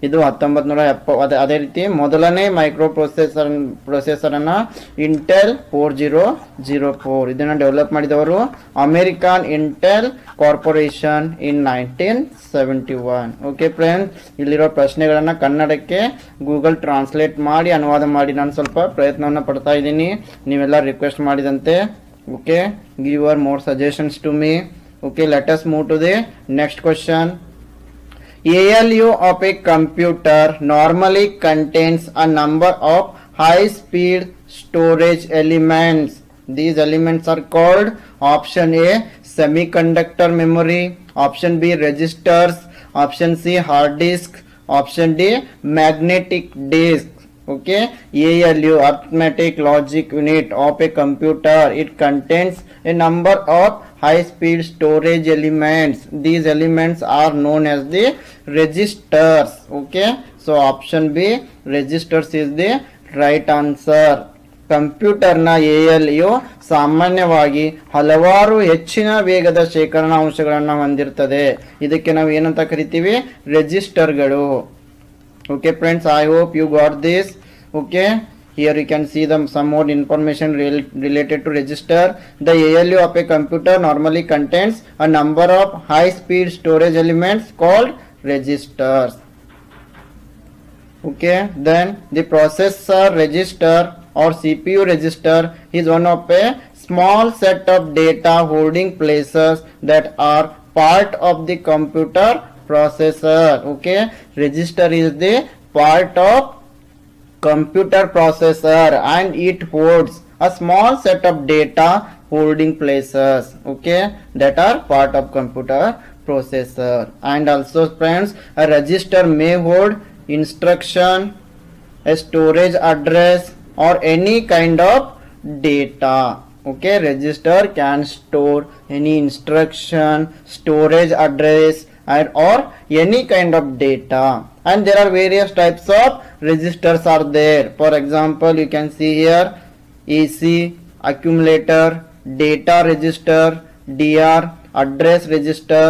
ಇದು 1970. ಅದೇ ರೀತಿ ಮೊದಲನೇ ಪ್ರೊಸೆಸರ್ ಅನ್ನ ಇಂಟೆಲ್ 4004 ಇದನ್ನ ಡೆವಲಪ್ ಮಾಡಿದವರು ಅಮೆರಿಕನ್ ಇಂಟೆಲ್ ಕಾರ್ಪೊರೇಷನ್ ಇನ್ 1971. ಓಕೆ ಫ್ರೆಂಡ್ಸ್, ಇಲ್ಲಿರೋ ಪ್ರಶ್ನೆಗಳನ್ನ ಕನ್ನಡಕ್ಕೆ ಗೂಗಲ್ ಟ್ರಾನ್ಸ್ಲೇಟ್ ಮಾಡಿ ಅನುವಾದ ಮಾಡಿ ನಾನು ಸ್ವಲ್ಪ ಪ್ರಯತ್ನವನ್ನು ಪಡ್ತಾ ಇದ್ದೀನಿ, ನೀವೆಲ್ಲ ರಿಕ್ವೆಸ್ಟ್ ಮಾಡಿದಂತೆ. Okay, give your more suggestions to me. Okay, let us move to the next question. ALU of a computer normally contains a number of high-speed storage elements. These elements are called option A semiconductor memory, option B registers, option C hard disk, option D magnetic disk. Okay, ALU arithmetic logic unit of a computer, it contains a number of high speed storage elements. These elements are known as the registers. Okay, so option B registers is the right answer. ಕಂಪ್ಯೂಟರ್ನ ALU ಸಾಮಾನ್ಯವಾಗಿ ಹಲವಾರು ಹೆಚ್ಚಿನ ವೇಗದ ಶೇಖರಣಾ ಅಂಶಗಳನ್ನು ಹೊಂದಿರುತ್ತದೆ. ಇದಕ್ಕೆ ನಾವು ಏನಂತ ಕರಿತೀವಿ? ರೆಜಿಸ್ಟರ್ಗಳು. Okay friends, I hope you got this. Okay, here you can see some more information related to register. The ALU of a computer normally contains a number of high speed storage elements called registers. Okay, then the processor register or CPU register is one of a small set of data holding places that are part of the computer processor. Okay, register is the part of computer processor and it holds a small set of data holding places, okay, that are part of computer processor. And also friends, a register may hold instruction, a storage address or any kind of data. Okay, register can store any instruction, storage address and or any kind of data. And there are various types of registers are there. For example, you can see here AC, accumulator, data register, DR, address register,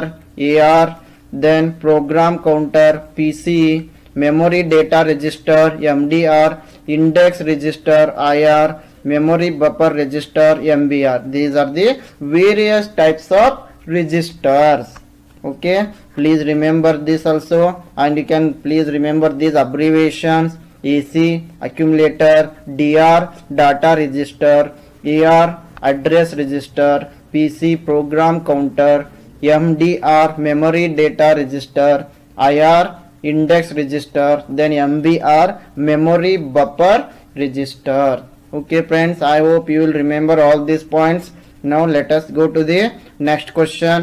AR, then program counter, PCE, memory data register, MDR, index register, IR, memory buffer register, MBR. These are the various types of registers. Okay, please remember this also, and you can please remember these abbreviations: AC, accumulator, DR, data register, AR, address register, PC, program counter, MDR, memory data register, IR, index register, then MBR, memory buffer register. Okay friends, I hope you will remember all these points. Now let us go to the next question.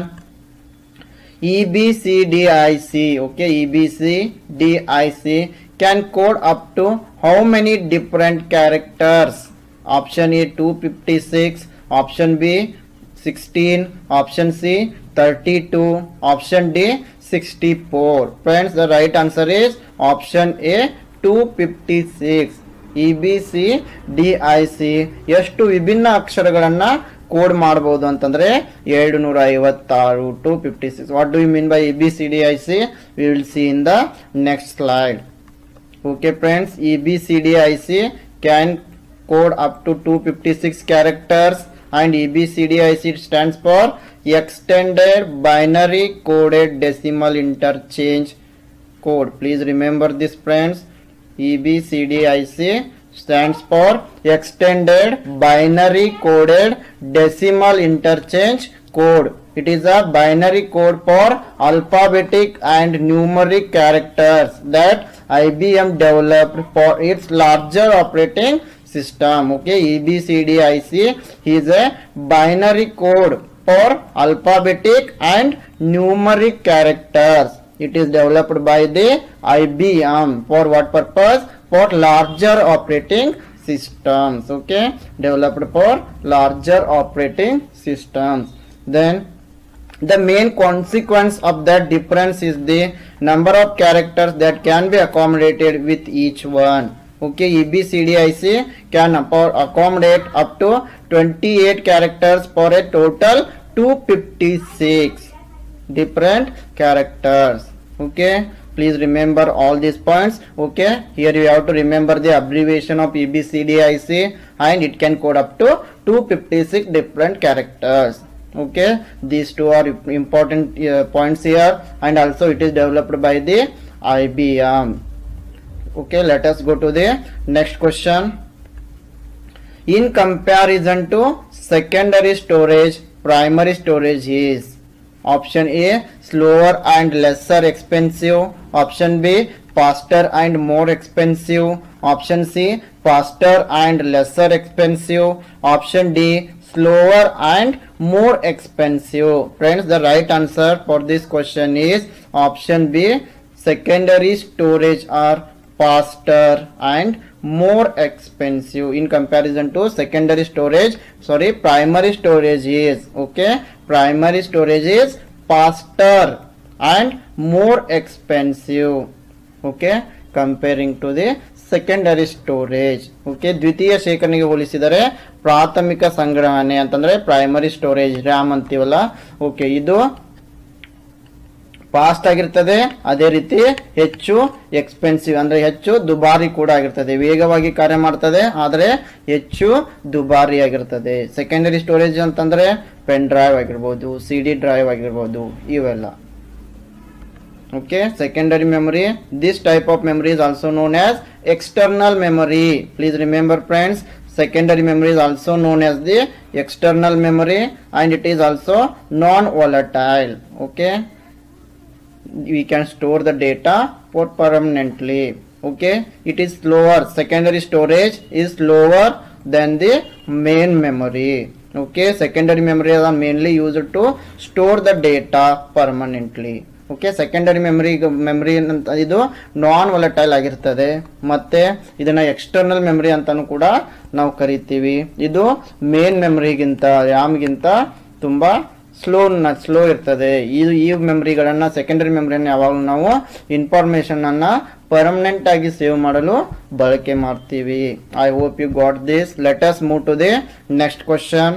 EBCDIC, okay, EBCDIC can code up to how many different characters? Option A 256, option B 16, option C 32, option D 64. Friends, the right answer is option A 256. EBCDIC ಎಷ್ಟು ವಿಭಿನ್ನ ಅಕ್ಷರಗಳನ್ನ code ಮಾಡಬಹುದು ಅಂತಂದ್ರೆ 256 256. What do you mean by EBCDIC? We will see in the next slide. Okay friends, EBCDIC can code up to 256 characters and EBCDIC stands for Extended Binary Coded Decimal Interchange Code. Please remember this friends. EBCDIC stands for Extended Binary Coded Decimal Interchange Code. It is a binary code for alphabetic and numeric characters that IBM developed for its larger operating system. Okay, EBCDIC is a binary code for alphabetic and numeric characters. It is developed by the IBM for what purpose? For larger operating systems. Okay, developed for larger operating systems. Then the main consequence of that difference is the number of characters that can be accommodated with each one. Okay, EBCDIC can accommodate up to 28 characters for a total 256 different characters. Okay, please remember all these points. Okay, here you have to remember the abbreviation of EBCDIC and it can code up to 256 different characters. Okay, these two are important points here, and also it is developed by the IBM. Okay, let us go to the next question. In comparison to secondary storage, primary storage is. Option A, slower and lesser expensive. Option B, faster and more expensive. Option C, faster and lesser expensive. Option D, slower and more expensive. Friends, the right answer for this question is option B, secondary storage are faster and more expensive in comparison to secondary storage. Sorry, primary storage is, okay, primary storage is faster and more expensive, okay, comparing to the secondary storage. Okay, ದ್ವಿತೀಯ ಶೇಖರಣೆಗೆ ಹೋಲಿಸಿದರೆ ಪ್ರಾಥಮಿಕ ಸಂಗ್ರಹಣೆ ಅಂತಂದ್ರೆ primary storage RAM ಅಂತೀವಲ್ಲ, okay, ಇದು fast ಆಗಿರ್ತದೆ, ಅದೇ ರೀತಿ ಹೆಚ್ಚು ಎಕ್ಸ್ಪೆನ್ಸಿವ್ ಅಂದ್ರೆ ಹೆಚ್ಚು ದುಬಾರಿ ಕೂಡ ಆಗಿರ್ತದೆ. ವೇಗವಾಗಿ ಕಾರ್ಯ ಮಾಡ್ತದೆ ಆದರೆ ಹೆಚ್ಚು ದುಬಾರಿ ಆಗಿರ್ತದೆ. ಸೆಕೆಂಡರಿ ಸ್ಟೋರೇಜ್ ಅಂತಂದ್ರೆ ಪೆನ್ ಡ್ರೈವ್ ಆಗಿರ್ಬೋದು, CD ಡ್ರೈವ್ ಆಗಿರ್ಬೋದು, ಇವೆಲ್ಲ. Okay, secondary memory. This type of memory is also known as external memory. Please remember, friends, secondary memory is also known as the external memory, and it is also non-volatile. Okay, we can store the data for permanently. Okay, it is slower. Secondary storage is slower than the main memory. Okay, secondary memory are mainly used to store the data permanently. Okay, secondary memory ಅಂತ ಇದು ನಾನ್ volatile ಆಗಿರ್ತದೆ. ಮತ್ತೆ ಇದನ್ನ external memory ಅಂತಾನು ಕೂಡ ನಾವು ಕರಿತೀವಿ. ಇದು ಮೇನ್ ಮೆಮರಿಗಿಂತ ರ್ಯಾಮ್ಗಿಂತ ತುಂಬಾ ಸ್ಲೋ ಇರ್ತದೆ. ಈ ಮೆಮರಿಗಳನ್ನ ಸೆಕೆಂಡರಿ ಮೆಮರಿಯನ್ನು ಯಾವಾಗಲೂ ನಾವು ಇನ್ಫಾರ್ಮೇಶನ್ ಅನ್ನ ಪರ್ಮನೆಂಟ್ ಆಗಿ ಸೇವ್ ಮಾಡಲು ಬಳಕೆ ಮಾಡ್ತೀವಿ. I hope you got this. Let us move to the next question.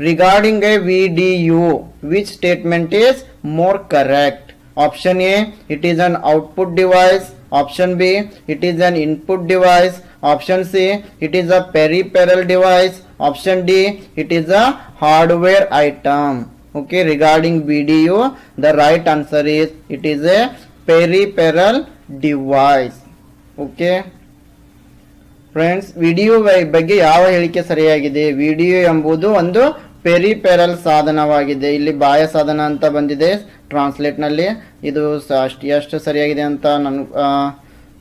Regarding a VDU, which statement is more correct? Option A, it is an output device. Option B, it is an input device. Option C, it is a peripheral device. Option D, it is a hardware item. Okay, regarding VDU, the right answer is it is a peripheral device. Okay. Friends, video ಬಗ್ಗೆ ಯಾವ ಹೇಳಿಕೆ ಸರಿಯಾಗಿದೆ? Video ಎಂಬುದು ಒಂದು peripheral ಸಾಧನವಾಗಿದೆ. ಇಲ್ಲಿ ಬಾಹ್ಯ ಸಾಧನ ಅಂತ ಬಂದಿದೆ ಟ್ರಾನ್ಸ್ಲೇಟ್ ನಲ್ಲಿ. ಇದು ಎಷ್ಟು ಸರಿಯಾಗಿದೆ ಅಂತ ನನ್ಗೆ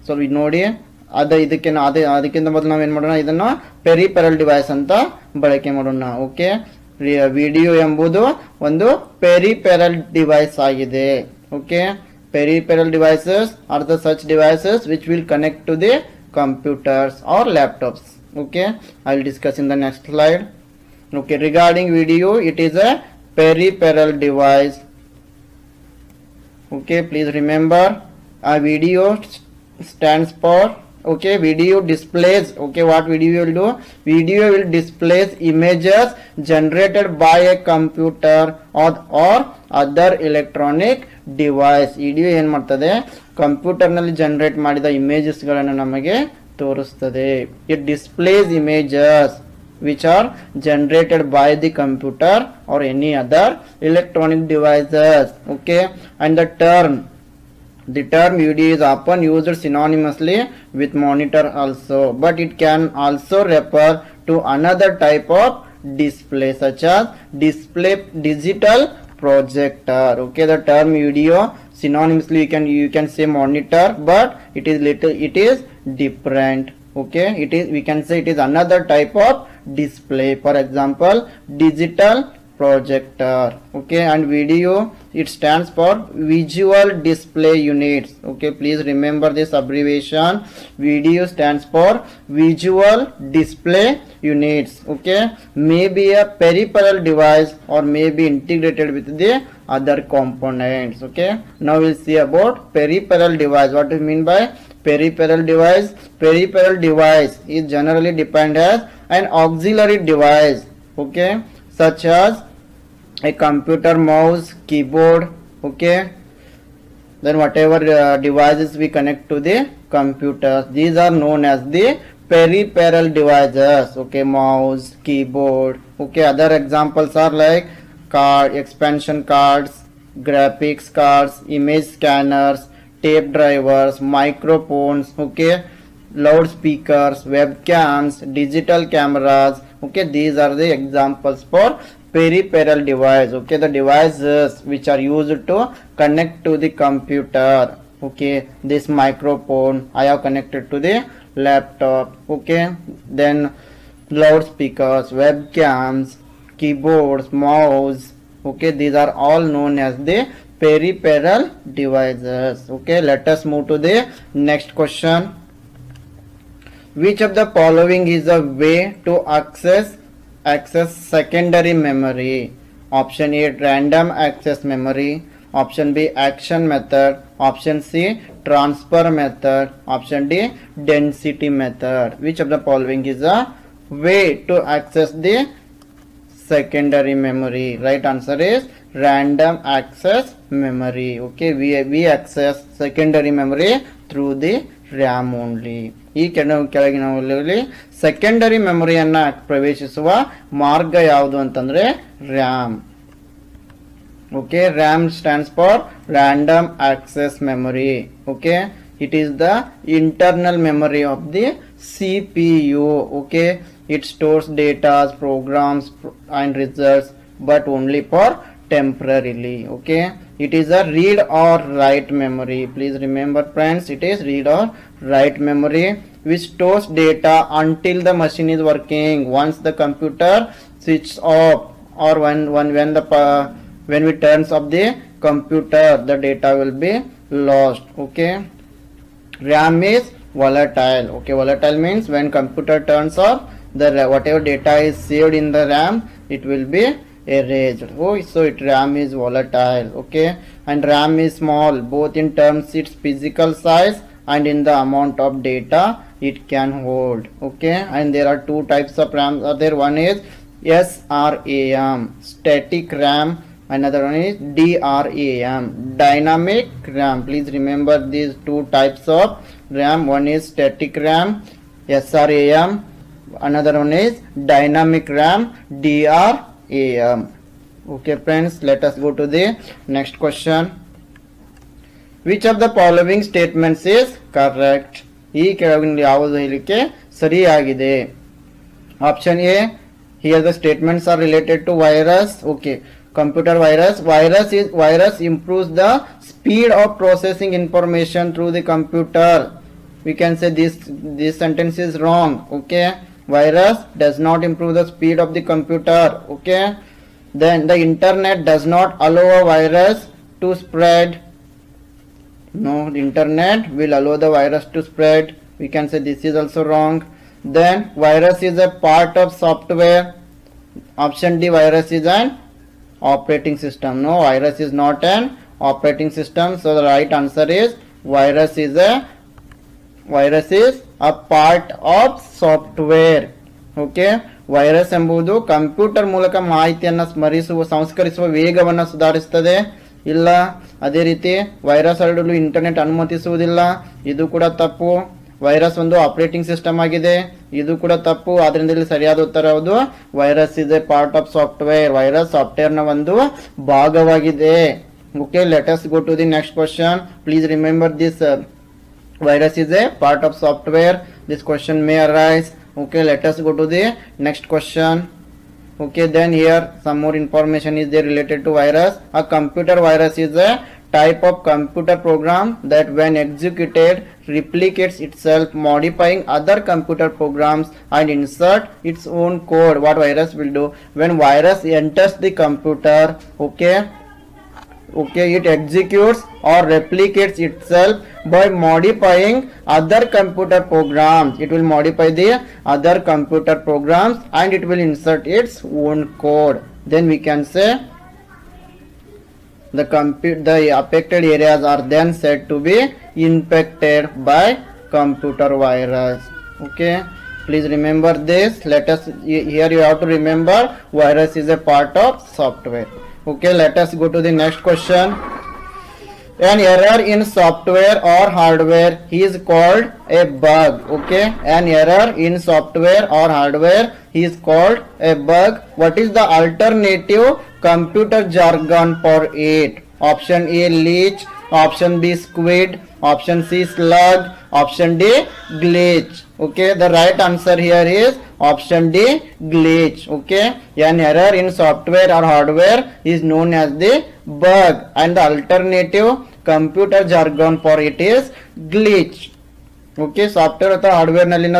ಸ್ವಲ್ಪ ನೋಡಿ. ಅದಕ್ಕಿಂತ ಮೊದಲು ನಾವೇನ್ ಮಾಡೋಣ, ಇದನ್ನು ಪೆರಿಪೆರಲ್ ಡಿವೈಸ್ ಅಂತ ಬಳಕೆ ಮಾಡೋಣ. ಓಕೆ, ವಿಡಿಯೋ ಎಂಬುದು ಒಂದು ಪೆರಿಪೆರಲ್ ಡಿವೈಸ್ ಆಗಿದೆ. Okay, peripheral devices are the such devices which will connect to the computers or laptops. Okay, I will discuss in the next slide. Okay, regarding video, it is a peripheral device. Okay, please remember, a video stands for, okay, video displays. Okay, what video will do? Video will display images generated by a computer or other electronic device. Video ಏನ್ ಮಾಡ್ತದೆ, computer ನಲ್ಲಿ generate ಮಾಡಿದ images ಗಳನ್ನು ನಮಗೆ ತೋರಿಸ್ತದೆ. It displays images which are generated by the computer or any other electronic devices. Okay, and the term video is often used synonymously with monitor also, but it can also refer to another type of display such as display digital projector. Okay, the term video synonymously you can say monitor, but it is different. Okay, we can say it is another type of display. For example, digital projector. Okay, and video, it stands for visual display units. Okay, please remember this abbreviation. Video stands for visual display units. Okay, may be a peripheral device or may be integrated with the other components. Okay, now we'll see about peripheral device. What do you mean by peripheral device? Peripheral device is generally defined as an auxiliary device, okay, such as a computer, mouse, keyboard. Okay, then whatever devices we connect to the computer, these are known as the peripheral devices. Okay, mouse, keyboard. Okay, other examples are like expansion cards, graphics cards, image scanners, tape drivers, microphones. Okay, loudspeakers, webcams, digital cameras. Okay, these are the examples for peripheral device. Okay, the devices which are used to connect to the computer. Okay, this microphone I have connected to the laptop. Okay, then loudspeakers, webcams, keyboards, mouse. Okay, these are all known as the peripheral devices. Okay, let us move to the next question. Which of the following is a way to access secondary memory? Option A, random access memory. Option B, action method. Option C, transfer method. Option D, density method. Which of the following is a way to access the secondary memory? Right answer is random access memory. Okay, we access secondary memory through the RAM only. ಈ ಕೆಳಗಿನವುಗಳಲ್ಲಿ secondary ಮೆಮೊರಿಯನ್ನ ಪ್ರವೇಶಿಸುವ ಮಾರ್ಗ ಯಾವುದು ಅಂತಂದ್ರೆ RAM. Okay, RAM stands for random access memory. Okay, it is the internal memory of the CPU. Okay, it stores data, programs and results, but only for temporarily. Okay, it is a read or write memory. Please remember friends, it is read or write memory which stores data until the machine is working. Once the computer switches off or when we turns off the computer, the data will be lost. Okay, RAM is volatile. Okay, volatile means when computer turns off, the whatever data is saved in the RAM, it will be erased. Oh, so RAM is volatile. Okay, and RAM is small both in terms its physical size and in the amount of data it can hold. Okay, and there are two types of RAM are there. One is SRAM, static RAM. Another one is DRAM, dynamic RAM. Please remember these two types of RAM. One is static RAM, SRAM. Another one is dynamic RAM, DRAM. Okay friends, let us go to the next question. Which of the following statements is correct? ಈ ಕೆಳಗಿನ ಯಾವುದು ಹೇಳಿಕೆ ಸರಿಯಾಗಿದೆ? Option A, here the statements are related to virus. Okay, computer virus improves the speed of processing information through the computer. We can say this sentence is wrong. Okay, virus does not improve the speed of the computer. Okay, then the internet does not allow a virus to spread. No, the internet will allow the virus to spread. We can say this is also wrong. Then virus is a part of software. Option D, virus is an operating system. No, virus is not an operating system. So the right answer is virus is a part of software. Okay, virus ಎಂಬುದು computer ಮೂಲಕ ಮಾಹಿತಿಯನ್ನು ಸಂಸ್ಕರಿಸುವ ವೇಗವನ್ನು ಸುಧಾರಿಸುತ್ತದೆ. ಇಲ್ಲ, ಅದೇ ರೀತಿ virus ಹರಡಲು ಇಂಟರ್ನೆಟ್ ಅನುಮತಿಸುವುದಿಲ್ಲ. ಇದು ಕೂಡ ತಪ್ಪು. ವೈರಸ್ ಒಂದು ಆಪರೇಟಿಂಗ್ ಸಿಸ್ಟಮ್ ಆಗಿದೆ. ಇದು ಕೂಡ ತಪ್ಪು. ಆದ್ರಿಂದ ಇಲ್ಲಿ ಸರಿಯಾದ ಉತ್ತರ ಯಾವುದು? Virus is A part of software. Virus software ನ ಒಂದು ಭಾಗವಾಗಿದೆ. Okay, let us go to the next question. Please remember this virus is a part of software. This question may arise. Okay, let us go to the next question. Okay, then here some more information is there related to virus. A computer virus is a type of computer program that when executed replicates itself, modifying other computer programs and insert its own code. What virus will do? When virus enters the computer, okay, it executes or replicates itself by modifying other computer programs. It will modify the other computer programs and it will insert its own code. Then we can say the affected areas are then said to be infected by computer virus. Okay, please remember this. Here you have to remember virus is a part of software. Okay, let us go to the next question. An error in software or hardware is called a bug. Okay, an error in software or hardware is called a bug. What is the alternative computer jargon for it? Option A, leech. Option B, squid. option C slug, option D glitch. Okay, the right answer here is option D glitch. Okay, an error in software or hardware is known as the bug, and the alternative computer jargon for it is glitch. Okay, software ಅಥವಾ hardware ನಲ್ಲಿನ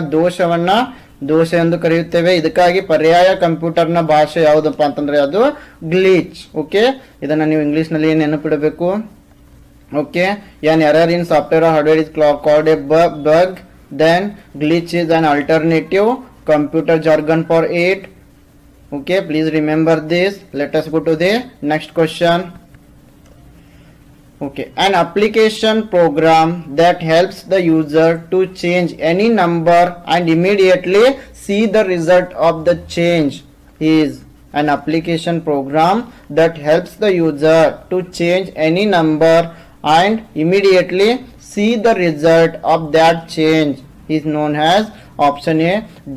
ದೋಷ ಎಂದು ಕರೆಯುತ್ತೇವೆ. ಇದಕ್ಕಾಗಿ ಪರ್ಯಾಯ ಕಂಪ್ಯೂಟರ್ನ ಭಾಷೆ ಯಾವುದಪ್ಪ ಅಂತಂದ್ರೆ ಅದು ಗ್ಲಿಚ್. ಓಕೆ, ಇದನ್ನ ನೀವು ಇಂಗ್ಲಿಷ್ ನಲ್ಲಿ ನೆನಪಿಡಬೇಕು. Okay, an error in software or hardware is called a bug, then glitch is an alternative computer jargon for it. Okay, please remember this. Let us go to the next question. Okay, an application program that helps the user to change any number and immediately see the result of the change is an application program that helps the user to change any number and immediately see the result of that change is known as option A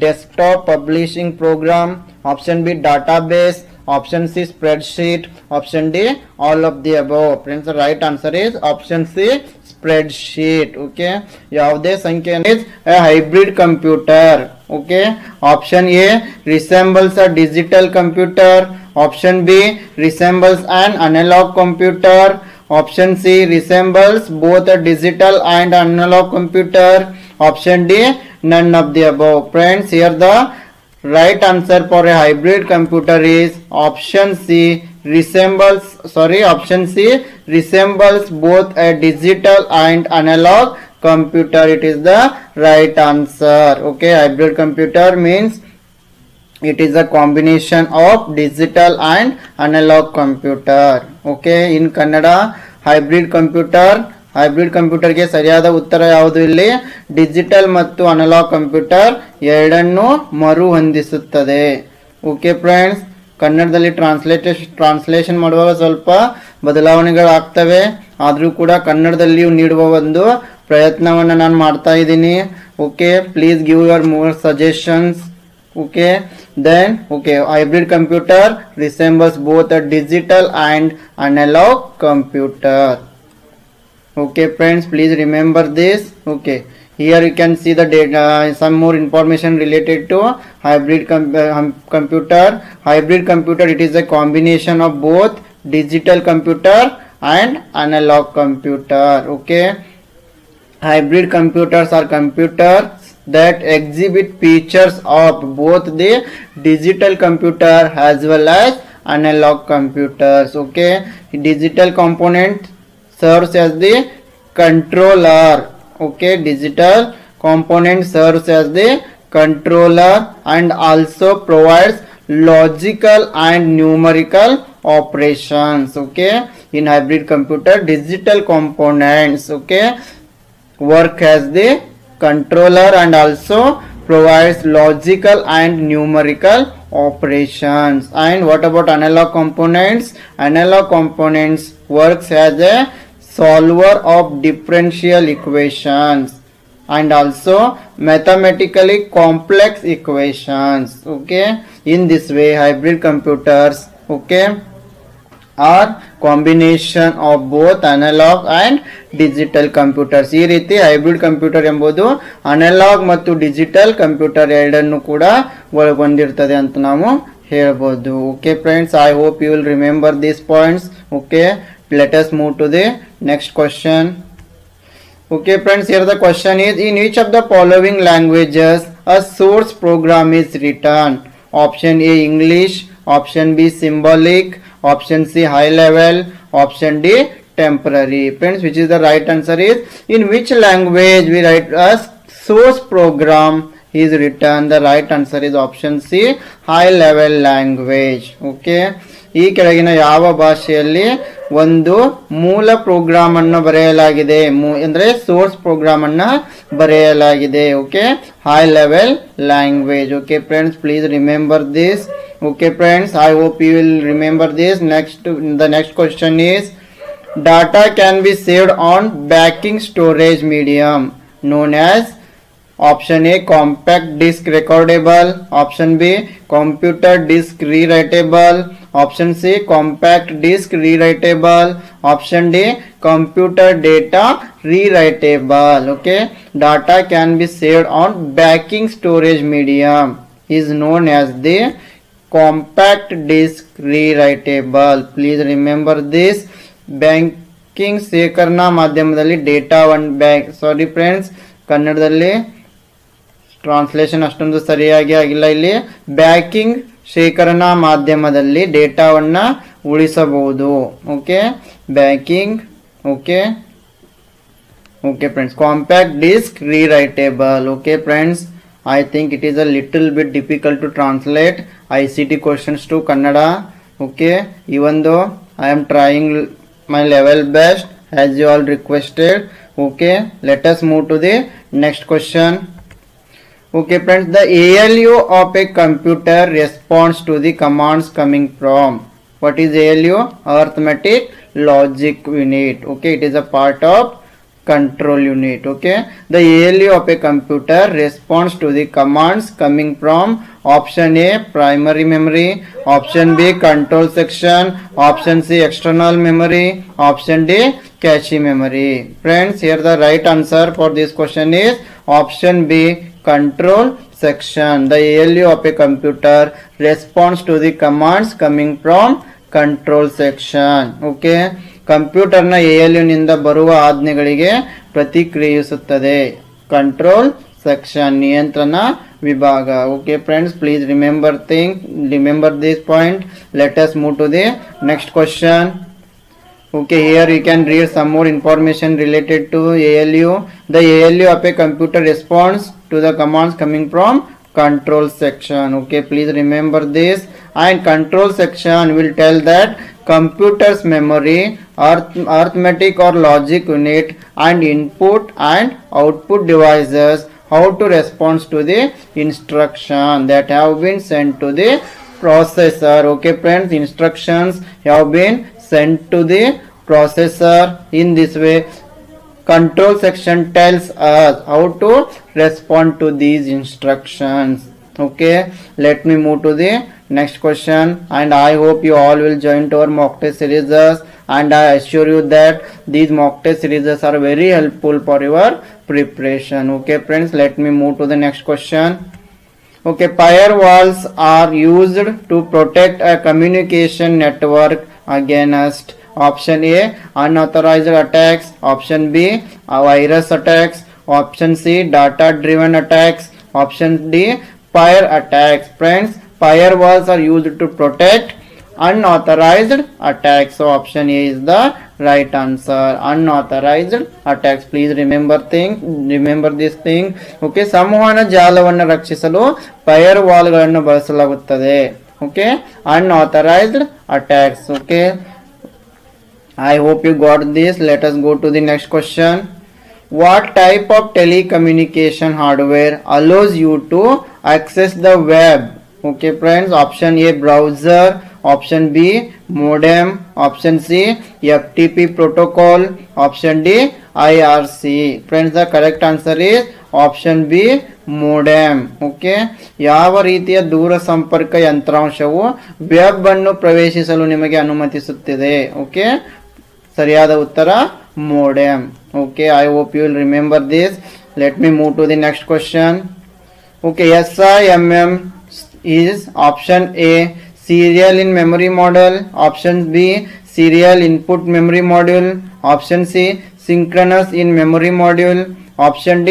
desktop publishing program, option B database, option C spreadsheet, option D all of the above. Friends, the right answer is option C spreadsheet. Okay, ಯಾವುದೇ ಸಂಖ್ಯೆ is a hybrid computer. Okay, option A resembles a digital computer, option B resembles an analog computer, option C resembles both a digital and analog computer, option D none of the above. Friends, here the right answer for a hybrid computer is option C resembles both a digital and analog computer. It is the right answer. Okay, hybrid computer means it is a combination of digital and analog computer. Okay, in Kannada hybrid computer ಗೆ ಸರಿಯಾದ ಉತ್ತರ ಯಾವುದು? ಇಲ್ಲಿ digital ಮತ್ತು analog computer ಎರಡನ್ನು ಮರು ಹೊಂದಿಸುತ್ತದೆ. Okay friends, ಕನ್ನಡದಲ್ಲಿ ಟ್ರಾನ್ಸ್ಲೇಷನ್ ಮಾಡುವಾಗ ಸ್ವಲ್ಪ ಬದಲಾವಣೆಗಳಾಗ್ತವೆ, ಆದರೂ ಕೂಡ ಕನ್ನಡದಲ್ಲಿಯೂ ನೀಡುವ ಒಂದು ಪ್ರಯತ್ನವನ್ನು ನಾನು ಮಾಡ್ತಾ ಇದ್ದೀನಿ. Okay, please give your more suggestions. Okay, then hybrid computer resembles both a digital and analog computer. Okay friends, please remember this. Okay, here you can see the data, some more information related to hybrid computer. Hybrid computer, it is a combination of both digital computer and analog computer. Okay, hybrid computers are computers that exhibit features of both the digital computer as well as analog computers. Okay, digital component serves as the controller. Okay, digital component serves as the controller and also provides logical and numerical operations. Okay, in hybrid computer, digital components work as the controller and also provides logical and numerical operations. And what about analog components? Analog components works as a solver of differential equations and also mathematically complex equations. Okay, in this way hybrid computers are combination of both analog and digital computers. ಈ ರೀತಿ hybrid computer ಎಂಬುದು analogue ಮತ್ತು digital computer ಎರಡನ್ನು ಕೂಡ ಒಳಗೊಂಡಿರ್ತದೆ ಅಂತ ನಾವು ಹೇಳ್ಬೋದು. Okay friends, I hope you will remember these points. Okay, let us move to the next question. Okay friends, here the question is, in which of the following languages a source program is written? Option A English, option B symbolic, option C high level, option D temporary. Friends, which is the right answer is, in which language we write a source program is written? The right answer is option C high level language. Okay, ಈ ಕೆಳಗಿನ ಯಾವ ಭಾಷೆಯಲ್ಲಿ ಒಂದು ಮೂಲ program ಅನ್ನು ಬರೆಯಲಾಗಿದೆ ಅಂದ್ರೆ source program ಅನ್ನ ಬರೆಯಲಾಗಿದೆ? Okay, high level language. Okay friends, please remember this. Okay friends, I hope you will remember this. The next question is, data can be saved on backing storage medium known as option A compact disk recordable, option B computer disk rewritable, option C compact disk rewritable, option D computer data rewritable. Okay, data can be saved on backing storage medium is known as the compact disk rewritable. Please remember this. Banking ಶೇಖರಣಾ ಮಾಧ್ಯಮದಲ್ಲಿ ಡೇಟಾವನ್ನು sorry friends, ಕನ್ನಡದಲ್ಲಿ translation ಅಷ್ಟೊಂದು ಸರಿಯಾಗಿ ಆಗಿಲ್ಲ. ಇಲ್ಲಿ banking ಶೇಖರಣಾ ಮಾಧ್ಯಮದಲ್ಲಿ ಡೇಟಾವನ್ನು ಉಳಿಸಬಹುದು. Okay, banking. Okay okay friends, compact disc rewritable. Okay friends, I think it is a little bit difficult to translate ICT questions to Kannada. Okay, even though I am trying my level best as you all requested. Okay, let us move to the next question. Okay friends, the ALU of a computer responds to the commands coming from, what is ALU? Arithmetic logic unit. Okay, it is a part of control unit. Okay, the ALU of a computer responds to the commands coming from option A primary memory, option B control section, option C external memory, option D cache memory. Friends, here the right answer for this question is option B control section. The ALU of a computer responds to the commands coming from control section. Okay, ಕಂಪ್ಯೂಟರ್ನ ALU ನಿಂದ ಬರುವ ಆಜ್ಞೆಗಳಿಗೆ ಪ್ರತಿಕ್ರಿಯಿಸುತ್ತದೆ. Control section, ನಿಯಂತ್ರಣ ವಿಭಾಗ. Okay friends, please remember this point. Let us move to the next question. Okay, here you can read some more information related to ALU. The ALU of a computer responds to the commands coming from control section. Okay, please remember this. And control section will tell that computer's memory, arithmetic or logic unit, and input and output devices how to respond to the instruction that have been sent to the processor. Okay friends, instructions have been sent to the processor. In this way, control section tells us how to respond to these instructions. Okay, let me move to the next question, and I hope you all will join to our mock test series, and I assure you that these mock test series are very helpful for your preparation. Okay friends, let me move to the next question. Okay, firewalls are used to protect a communication network against option A unauthorized attacks, option B virus attacks, option C data driven attacks, option D fire attacks. Friends, firewalls are used to protect unauthorized attacks, so option A is the right answer. Unauthorized attacks, please remember this thing. Okay, ಸಂವಹನ ಜಾಲವನ್ನು ರಕ್ಷಿಸಲು firewall ಗಳನ್ನು ಬಳಸಲಾಗುತ್ತದೆ. Okay, unauthorized attacks. Okay, I hope you got this. Let us go to the next question. What type of telecommunication hardware allows you to access the web? Okay friends, option A browser, option B modem, option C FTP protocol, option D IRC. Friends, the correct answer is option B modem. Okay, ಯಾವ ರೀತಿಯ ದೂರ ಸಂಪರ್ಕ ಯಂತ್ರಾಂಶವು web ಅನ್ನು ಪ್ರವೇಶಿಸಲು ನಿಮಗೆ ಅನುಮತಿಸುತ್ತದೆ? Okay, ಸರಿಯಾದ ಉತ್ತರ modem. Okay, I hope you will remember this. Let me move to the next question. Okay, SIMM is option A serial in memory module, option B serial input memory module, option C synchronous in memory module, option D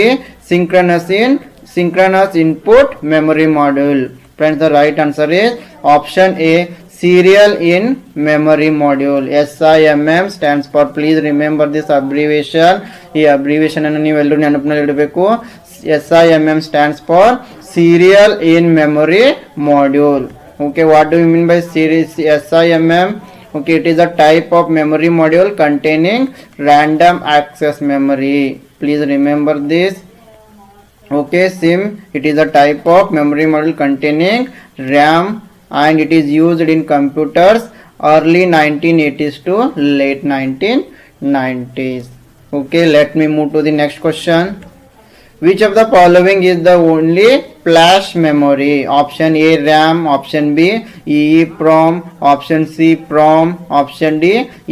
synchronous input memory module. Friends, the right answer is option A serial in memory module. SIMM stands for, please remember this abbreviation. ಈ abbreviation ಅನ್ನು ನೀವೆಲ್ಲರೂ ನೆನಪಿನಲ್ಲಿ ಇಡಬೇಕು. SIMM stands for serial in memory module. Okay, what do you mean by SIMM? Okay, it is a type of memory module containing random access memory. Please remember this. Okay, SIM, it is a type of memory module containing RAM, and it is used in computers early 1980s to late 1990s. Okay, let me move to the next question. Which of the following is the only flash memory? Option A RAM, option B EEPROM, option C PROM, option D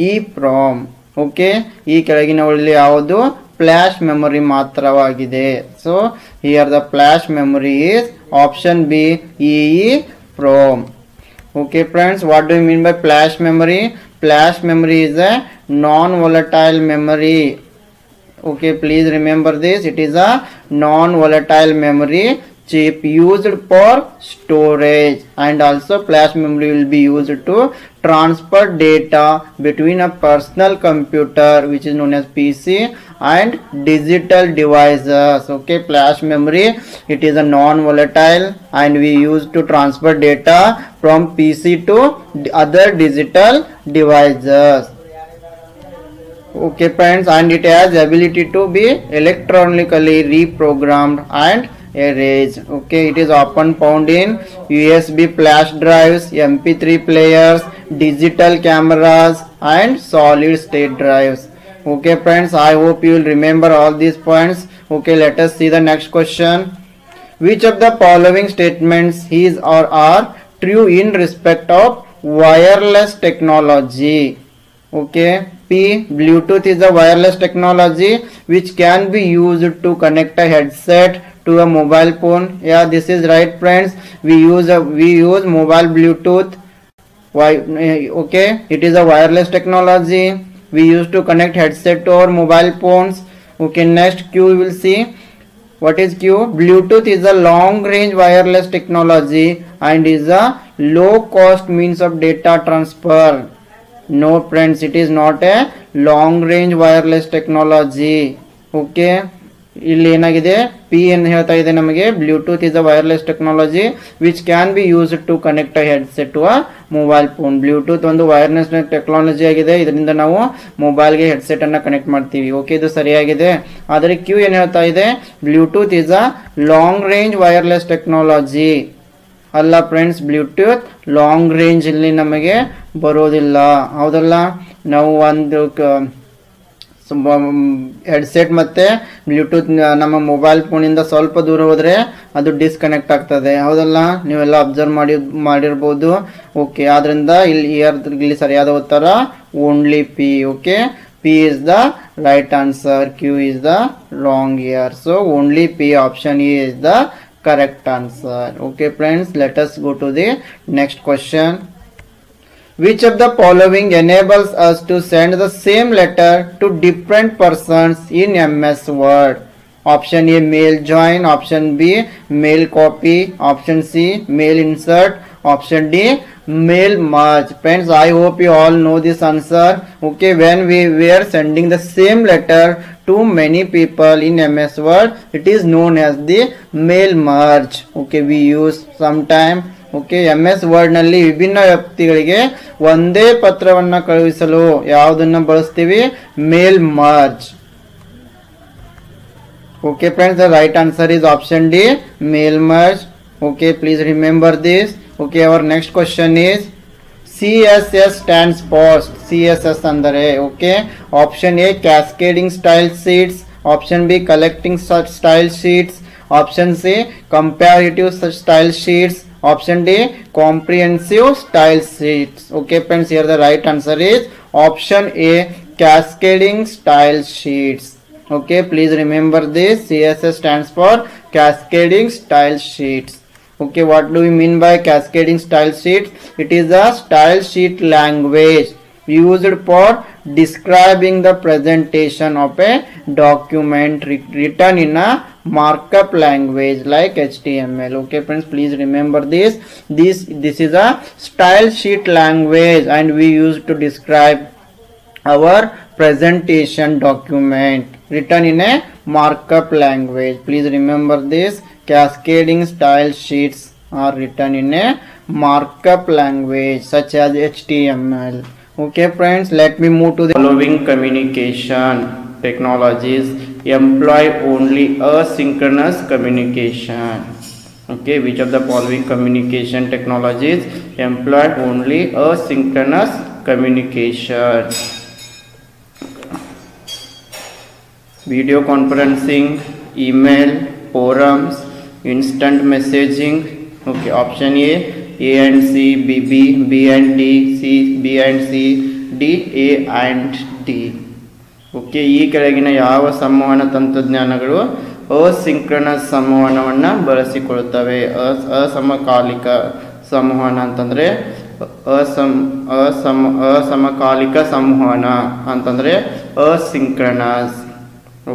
EEPROM. Okay, ಈ ಕೆಳಗಿನವುಗಳಲ್ಲಿ ಯಾವುದು flash memory ಮಾತ್ರವಾಗಿದೆ. So here the flash memory is option B, EEPROM. Okay friends, what do you mean by flash memory? Flash memory is a non-volatile memory. Okay, please remember this. It is a non-volatile memory chip used for storage, and also flash memory will be used to transfer data between a personal computer, which is known as PC, and digital devices. Okay, flash memory, it is a non-volatile and we use to transfer data from PC to other digital devices. Okay friends, and it has ability to be electronically reprogrammed and erased. Okay, it is often found in USB flash drives, MP3 players, digital cameras, and solid state drives. Okay friends, I hope you will remember all these points. Okay, let us see the next question. Which of the following statements is or are true in respect of wireless technology? Okay, P, Bluetooth is a wireless technology which can be used to connect a headset to a mobile phone. Yeah, this is right friends. We use mobile Bluetooth. Why? Okay, it is a wireless technology we use to connect headset to our mobile phones. Okay, next Q we will see. What is Q? Bluetooth is a long range wireless technology and is a low cost means of data transfer. No friends, it is not a long range wireless technology. Okay, ಇಲ್ಲಿ ಏನಾಗಿದೆ, P ಏನು ಹೇಳ್ತಾ ಇದೆ ನಮಗೆ, Bluetooth is a wireless technology which can be use to connect a headset to a mobile phone. Bluetooth ಒಂದು wireless technology ಆಗಿದೆ, ಇದರಿಂದ ನಾವು ಮೊಬೈಲ್ಗೆ ಹೆಡ್ಸೆಟ್ ಅನ್ನ ಕನೆಕ್ಟ್ ಮಾಡ್ತೀವಿ. ಓಕೆ, ಇದು ಸರಿಯಾಗಿದೆ. ಆದರೆ ಕ್ಯೂ ಏನು ಹೇಳ್ತಾ ಇದೆ, Bluetooth is a long range wireless technology. ಅಲ್ಲ ಫ್ರೆಂಡ್ಸ್, ಬ್ಲೂಟೂತ್ ಲಾಂಗ್ ರೇಂಜ್ ಇಲ್ಲಿ ನಮಗೆ ಬರೋದಿಲ್ಲ, ಹೌದಲ್ಲ. ನಾವು ಒಂದು ಹೆಡ್ಸೆಟ್ ಮತ್ತೆ ಬ್ಲೂಟೂತ್ ನಮ್ಮ ಮೊಬೈಲ್ ಫೋನಿಂದ ಸ್ವಲ್ಪ ದೂರ ಹೋದ್ರೆ ಅದು ಡಿಸ್ಕನೆಕ್ಟ್ ಆಗ್ತದೆ, ಹೌದಲ್ಲ. ನೀವೆಲ್ಲ ಅಬ್ಸರ್ವ್ ಮಾಡಿರ್ಬೋದು. ಓಕೆ, ಆದ್ರಿಂದ ಇಲ್ಲಿ ಸರಿಯಾದ ಉತ್ತರ only P. Okay, P is the right answer, Q is the wrong year. So only P, option A is the correct answer. Okay friends, let us go to the next question. Which of the following enables us to send the same letter to different persons in MS Word? Option A, mail join. Option B, mail copy. Option C, mail insert. Option D, mail merge. Friends, I hope you all know this answer. Okay, when we were sending the same letter to many people in MS Word, it is known as the mail merge. Okay, we use sometime. Okay, MS word ನಲ್ಲಿ ವಿಭಿನ್ನ ವ್ಯಕ್ತಿಗಳಿಗೆ ಒಂದೇ ಪತ್ರವನ್ನ ಕಳುಹಿಸಲು ಯಾವುದನ್ನ ಬಳಸ್ತೀವಿ, mail merge. Okay friends, the right answer is option D, mail merge. Okay, please remember this. Okay, our next question is CSS stands for, CSS ಅಂದರೆ, okay, option A cascading style sheets, option B collecting style sheets, option C comparative style sheets, option D comprehensive style sheets. Okay friends, here the right answer is option A, cascading style sheets. Okay, please remember this. CSS stands for cascading style sheets. Okay, what do we mean by cascading style sheets? It is a style sheet language used for describing the presentation of a document written in a markup language like HTML. Okay friends, please remember this. This is a style sheet language and we use to describe our presentation document written in a markup language. Please remember this. Cascading style sheets are written in a markup language such as HTML. Okay friends, let me move to the following communication technologies employ only asynchronous communication. Okay, which of the following communication technologies employ only asynchronous communication? Video conferencing, email, forums, instant messaging. Okay, option A and C, B and D, C, B and C, D, A and D. Okay, ಈ ಕೆಳಗಿನ ಯಾವ ಸಂವಹನ ತಂತ್ರಜ್ಞಾನಗಳು ಅಸಿಂಕ್ರನಸ್ ಸಂವಹನವನ್ನು ಬಳಸಿಕೊಳ್ಳುತ್ತವೆ? ಅಸಮಕಾಲಿಕ ಸಂವಹನ ಅಂತಂದರೆ ಅಸಮಕಾಲಿಕ ಸಂವಹನ ಅಂತಂದರೆ ಅಸಿಂಕ್ರನಸ್.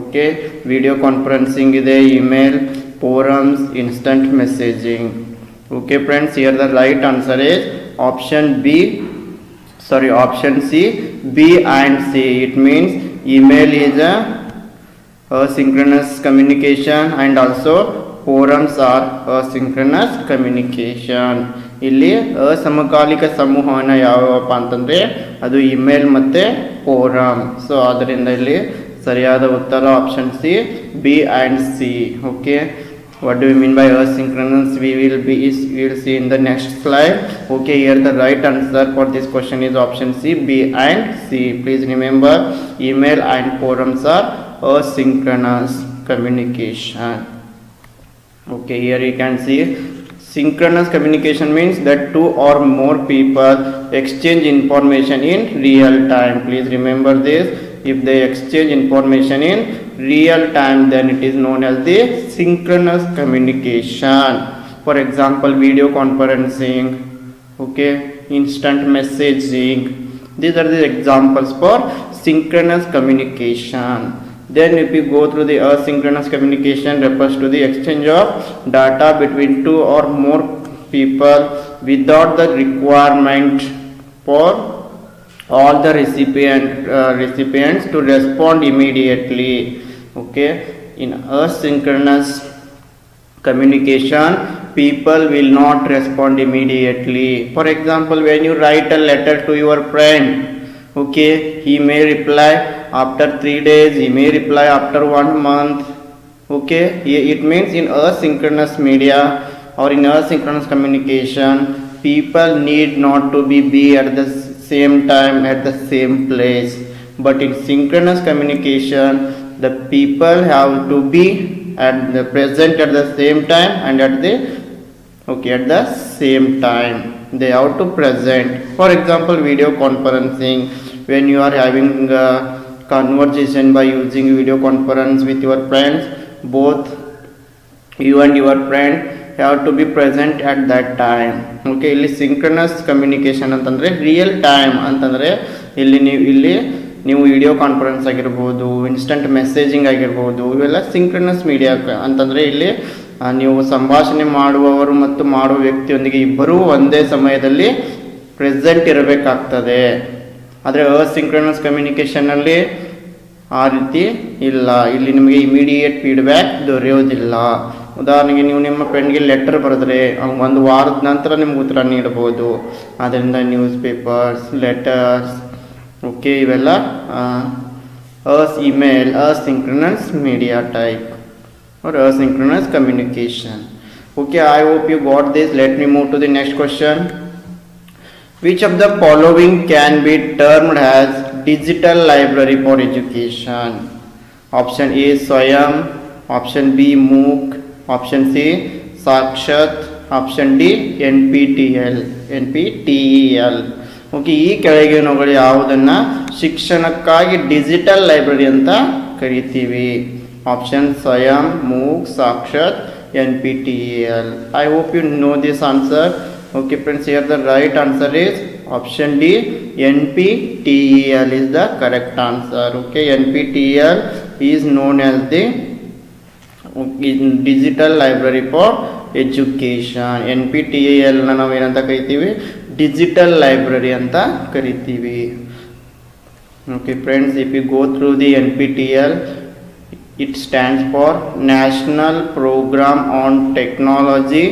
ಓಕೆ, ವಿಡಿಯೋ ಕಾನ್ಫರೆನ್ಸಿಂಗ್ ಇದೆ, email, forums, instant messaging. Okay friends, here the right answer is option C, B and C. It means email is a asynchronous communication and also forums are asynchronous communication. ಇಲ್ಲಿ ಅಸಮಕಾಲಿಕ ಸಂವಹನ ಯಾವಪ್ಪ ಅಂತಂದರೆ ಅದು email ಮತ್ತು forum. So ಆದ್ದರಿಂದ ಇಲ್ಲಿ ಸರಿಯಾದ ಉತ್ತರ option C, B and C. Okay, what do we mean by asynchronous? We will see in the next slide. Okay, here the right answer for this question is option C, B and C. Please remember, email and forums are asynchronous communication. Okay, here you can see synchronous communication means that two or more people exchange information in real time. Please remember this. If they exchange information in real time, then it is known as the synchronous communication. For example, video conferencing, okay, instant messaging. These are the examples for synchronous communication. Then if we go through the asynchronous communication, refers to the exchange of data between two or more people without the requirement for all the recipients to respond immediately. Okay, in asynchronous communication, people will not respond immediately. For example, when you write a letter to your friend, okay, he may reply after 3 days, he may reply after 1 month. Okay, it means in asynchronous media or in asynchronous communication, people need not to be at the same time at the same place. But in synchronous communication, the people have to be present at the same time and at the same time they have to present. For example, video conferencing, when you are having a conversation by using video conference with your friends, both you and your friend have to be present at that time. Okay, ಇಲ್ಲಿ synchronous communication ಅಂತಂದರೆ real time ಅಂತಂದರೆ ಇಲ್ಲಿ ನೀವು video conference ಆಗಿರ್ಬೋದು, instant messaging ಆಗಿರ್ಬೋದು, ಇವೆಲ್ಲ synchronous media ಅಂತಂದರೆ ಇಲ್ಲಿ ನೀವು ಸಂಭಾಷಣೆ ಮಾಡುವವರು ಮತ್ತು ಮಾಡುವ ವ್ಯಕ್ತಿಯೊಂದಿಗೆ ಇಬ್ಬರೂ ಒಂದೇ ಸಮಯದಲ್ಲಿ ಪ್ರೆಸೆಂಟ್ ಇರಬೇಕಾಗ್ತದೆ. ಆದರೆ ಅಸಿಂಕ್ರನಸ್ ಕಮ್ಯುನಿಕೇಷನಲ್ಲಿ ಆ ರೀತಿ ಇಲ್ಲ. ಇಲ್ಲಿ ನಿಮಗೆ ಇಮಿಡಿಯೇಟ್ ಫೀಡ್ಬ್ಯಾಕ್ ದೊರೆಯೋದಿಲ್ಲ. ಉದಾಹರಣೆಗೆ ನೀವು ನಿಮ್ಮ ಫ್ರೆಂಡ್ಗೆ ಲೆಟರ್ ಬರೆದ್ರೆ ಒಂದು ವಾರದ ನಂತರ ನಿಮ್ಗೆ ಉತ್ತರ ನೀಡಬಹುದು. ಆದ್ದರಿಂದ ನ್ಯೂಸ್ ಪೇಪರ್ಸ್, ಲೆಟರ್ಸ್, ಓಕೆ, ಇವೆಲ್ಲ email asynchronous media type or asynchronous communication. Okay, I hope you got this. Let me move to the next question. Which of the following can be termed as digital library for education? Option A, Swayam. Option B, MOOC. Option C, Sakshat. Option D, NPTEL. Okay, ಈ ಕೆಳಗಿನವುಗಳು ಯಾವುದನ್ನು ಶಿಕ್ಷಣಕ್ಕಾಗಿ digital library ಅಂತ ಕರಿತೀವಿ? Option ಸ್ವಯಂ, MOOC, ಸಾಕ್ಷಾತ್, NPTEL. I hope you know this answer. Okay friends, here the right answer is option D, NPTEL is the correct answer. Okay, NPTEL is known as the digital library for education. NPTEL ನಾವು ಏನಂತ ಕರಿತೀವಿ? Digital library ಅಂತ ಕರಿತೀವಿ. Okay friends, if you go through the NPTEL, it stands for National Program on Technology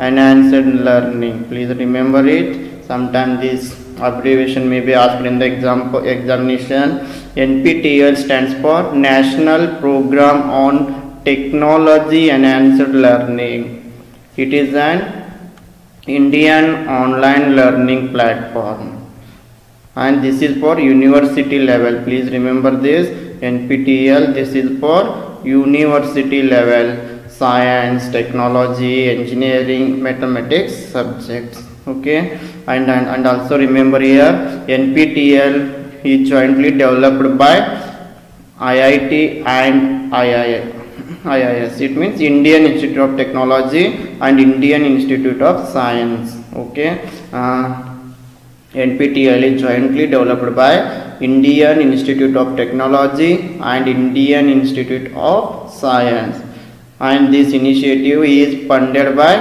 Enhanced Learning. Please remember it. Sometimes this abbreviation may be asked in the examination. NPTEL stands for National Program on Technology Enhanced Learning. It is an Indian online learning platform and this is for university level. Please remember this, NPTEL, this is for university level, science, technology, engineering, mathematics subjects. Okay, and also remember here, NPTEL is jointly developed by IIT and IIS. It means Indian Institute of Technology and Indian Institute of Science. Okay, NPTEL is jointly developed by Indian Institute of Technology and Indian Institute of Science, and this initiative is funded by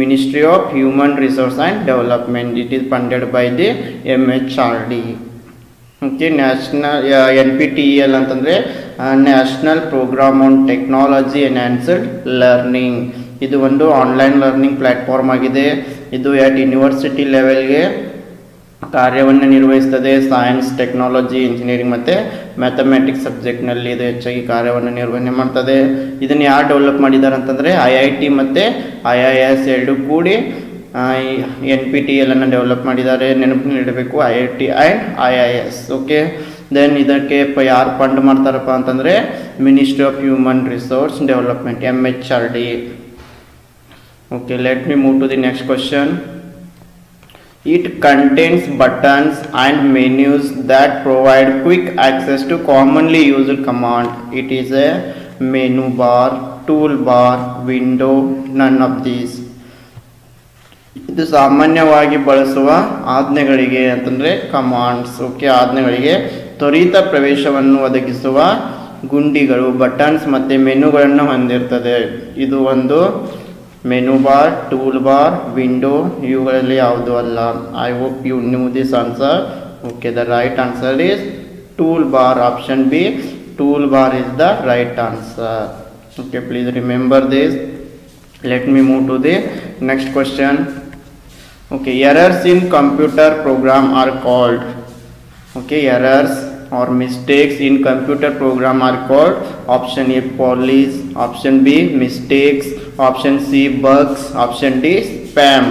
Ministry of Human Resource and Development. It is funded by the MHRD. Okay, national NPTEL ಅಂತಂದ್ರೆ national programme on technology enhanced learning. ಇದು ಒಂದು online learning platform ಆಗಿದೆ. ಇದು at university ಲೆವೆಲ್ಗೆ ಕಾರ್ಯವನ್ನು ನಿರ್ವಹಿಸ್ತದೆ. Science, technology, engineering ಮತ್ತು mathematics ಸಬ್ಜೆಕ್ಟ್ನಲ್ಲಿ ಇದು ಹೆಚ್ಚಾಗಿ ಕಾರ್ಯವನ್ನು ನಿರ್ವಹಣೆ ಮಾಡ್ತದೆ. ಇದನ್ನು ಯಾರು ಡೆವಲಪ್ ಮಾಡಿದ್ದಾರೆ ಅಂತಂದರೆ IIT ಮತ್ತು IIS ಎರಡು ಕೂಡಿ NPTEL ಅನ್ನು ಡೆವಲಪ್ ಮಾಡಿದ್ದಾರೆ. ನೆನಪಿನಲ್ಲಿಡಬೇಕು, IIT and IIS. Okay, then ಇದಕ್ಕೆ ಯಾರು ಫಂಡ್ ಮಾಡ್ತಾರಪ್ಪ ಅಂತಂದರೆ ministry of human resource development, MHRD. Okay, let me move to the next question. It contains buttons and menus that provide quick access to commonly used command. It is a menu bar, toolbar, window, none of these. ಇದು ಸಾಮಾನ್ಯವಾಗಿ ಬಳಸುವ ಆಜ್ಞೆಗಳಿಗೆ ಅಂತಂದರೆ commands. Okay, ಆಜ್ಞೆಗಳಿಗೆ ತ್ವರಿತ ಪ್ರವೇಶವನ್ನು ಒದಗಿಸುವ ಗುಂಡಿಗಳು, buttons ಮತ್ತು ಮೆನುಗಳನ್ನು ಹೊಂದಿರ್ತದೆ. ಇದು ಒಂದು menu bar, tool bar, window ಇವುಗಳಲ್ಲಿ ಯಾವುದು ಅಲ್ಲ. I hope you knew this answer. Okay, the right answer is tool bar. Option B, tool bar is the right answer. Okay, please remember this. Let me move to the next question. Okay, errors in computer program are called. Okay, errors or mistakes in computer program are called. Option A, police. Option B, mistakes. Option C, bugs. Option D, spam.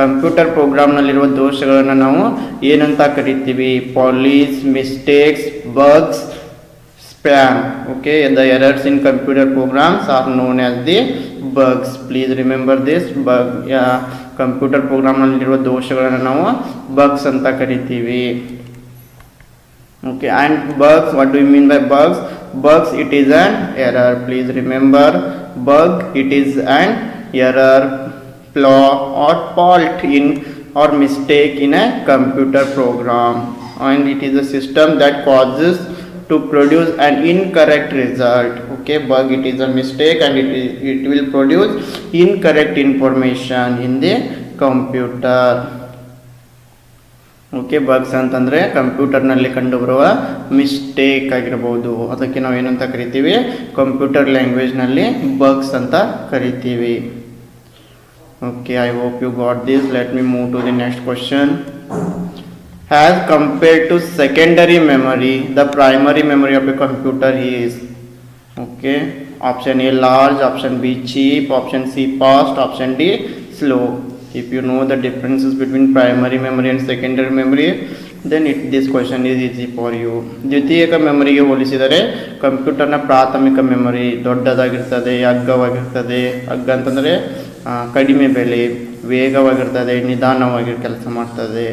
Computer ಪ್ರೋಗ್ರಾಮ್ನಲ್ಲಿರುವ ದೋಷಗಳನ್ನು ನಾವು ಏನಂತ ಕರಿತೀವಿ? ಪಾಲಿಸ್, mistakes, bugs, spam. Okay, the errors in computer programs are known as the bugs. Please remember this. Bug, computer ಪ್ರೋಗ್ರಾಮ್ನಲ್ಲಿರುವ ದೋಷಗಳನ್ನು ನಾವು bugs ಅಂತ ಕರಿತೀವಿ. Okay, and bugs, what do you mean by bugs? Bugs, it is an error. Please remember, bug, it is an error, flaw or fault in or mistake in a computer program, and it is a system that causes to produce an incorrect result. Okay, bug, it is a mistake and it will produce incorrect information in the computer. Okay, bugs ಅಂತಂದರೆ ಕಂಪ್ಯೂಟರ್ನಲ್ಲಿ ಕಂಡುಬರುವ mistake ಆಗಿರ್ಬೋದು. ಅದಕ್ಕೆ ನಾವು ಏನಂತ ಕರಿತೀವಿ? Computer ಲ್ಯಾಂಗ್ವೇಜ್ನಲ್ಲಿ bugs ಅಂತ ಕರಿತೀವಿ. Okay, I hope you got this. Let me move to the next question. As compared to secondary memory, the primary memory of a computer is, okay, option A, large. Option B, cheap. Option C, fast. Option D, slow. If you know the differences between primary memory and secondary memory, then this question is easy for you. ದ್ವಿತೀಯಕ ಮೆಮೊರಿಗೆ ಹೋಲಿಸಿದರೆ ಕಂಪ್ಯೂಟರ್ನ ಪ್ರಾಥಮಿಕ memory ದೊಡ್ಡದಾಗಿರ್ತದೆ, ಅಗ್ಗವಾಗಿರ್ತದೆ. ಅಗ್ಗ ಅಂತಂದರೆ ಕಡಿಮೆ ಬೆಲೆ, ವೇಗವಾಗಿರ್ತದೆ, ನಿಧಾನವಾಗಿ ಕೆಲಸ ಮಾಡ್ತದೆ.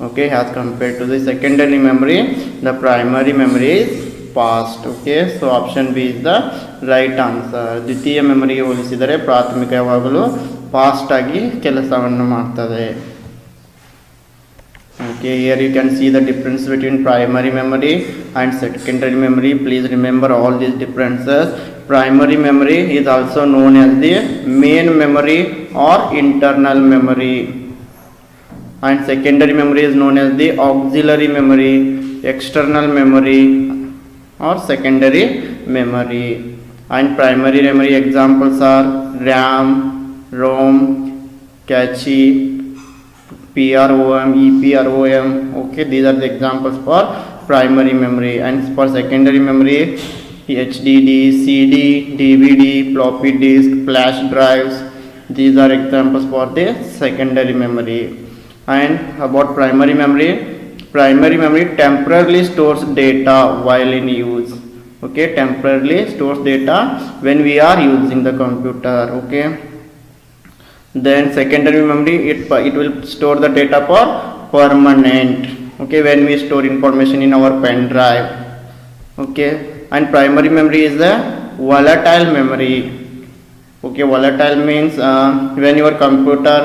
Okay, as compared to the secondary memory, the primary memory is fast. Okay, so option B is the right answer. ದ್ವಿತೀಯ ಮೆಮೊರಿಗೆ ಹೋಲಿಸಿದರೆ ಪ್ರಾಥಮಿಕ ಯಾವಾಗಲೂ ಫಾಸ್ಟ್ ಆಗಿ ಕೆಲಸವನ್ನು ಮಾಡ್ತದೆ. Okay, here you can see the difference between primary memory and secondary memory. Please remember all these differences. Primary memory is also known as the main memory or internal memory, and secondary memory is known as the auxiliary memory, external memory or secondary memory. And primary memory examples are RAM, ROM, cache, PROM, EPROM. Okay, these are the examples for primary memory. And for secondary memory, HDD, CD, DVD, floppy disk, flash drives. These are examples for the secondary memory. And about primary memory temporarily stores data while in use. Okay, temporarily stores data when we are using the computer. Okay, then secondary memory, it will store the data for permanent. Okay, when we store information in our pen drive. Okay, and primary memory is the volatile memory. Okay, volatile means when your computer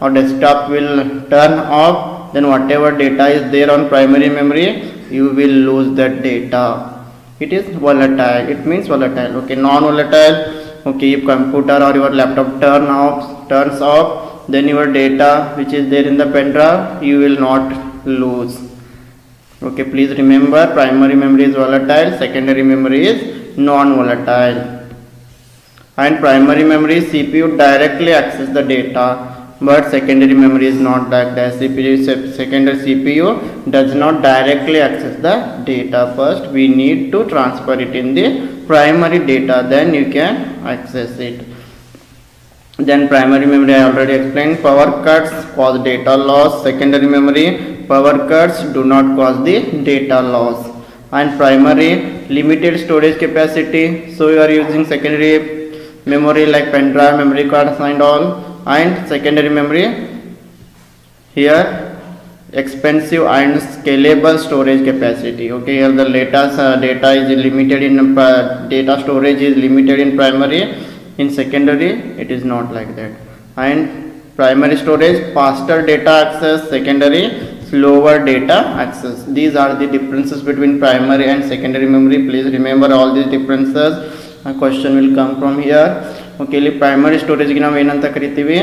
or desktop will turn off, then whatever data is there on primary memory, you will lose that data. It is volatile, it means volatile. Okay, non-volatile, okay, if computer or your laptop turns off, then your data which is there in the pen drive, you will not lose. Okay, please remember, primary memory is volatile, secondary memory is non-volatile. And primary memory CPU directly access the data, but secondary memory is not like that. Secondary CPU does not directly access the data. First we need to transfer it in the primary data, then you can access it. Then primary memory I already explained, power cuts cause data loss. Secondary memory, power cuts do not cause the data loss. And primary, limited storage capacity, so you are using secondary memory like pen drive, memory cards and all. And secondary memory, here expensive and scalable storage capacity. Okay, here the data is limited in data storage is limited in primary. In secondary it is not like that. And primary storage, faster data access. Secondary, slower data access. These are the differences between primary and secondary memory. Please remember all these differences. A question will come from here. Okay, ಇಲ್ಲಿ primary ಸ್ಟೋರೇಜ್ಗೆ ನಾವು ಏನಂತ ಕರಿತೀವಿ,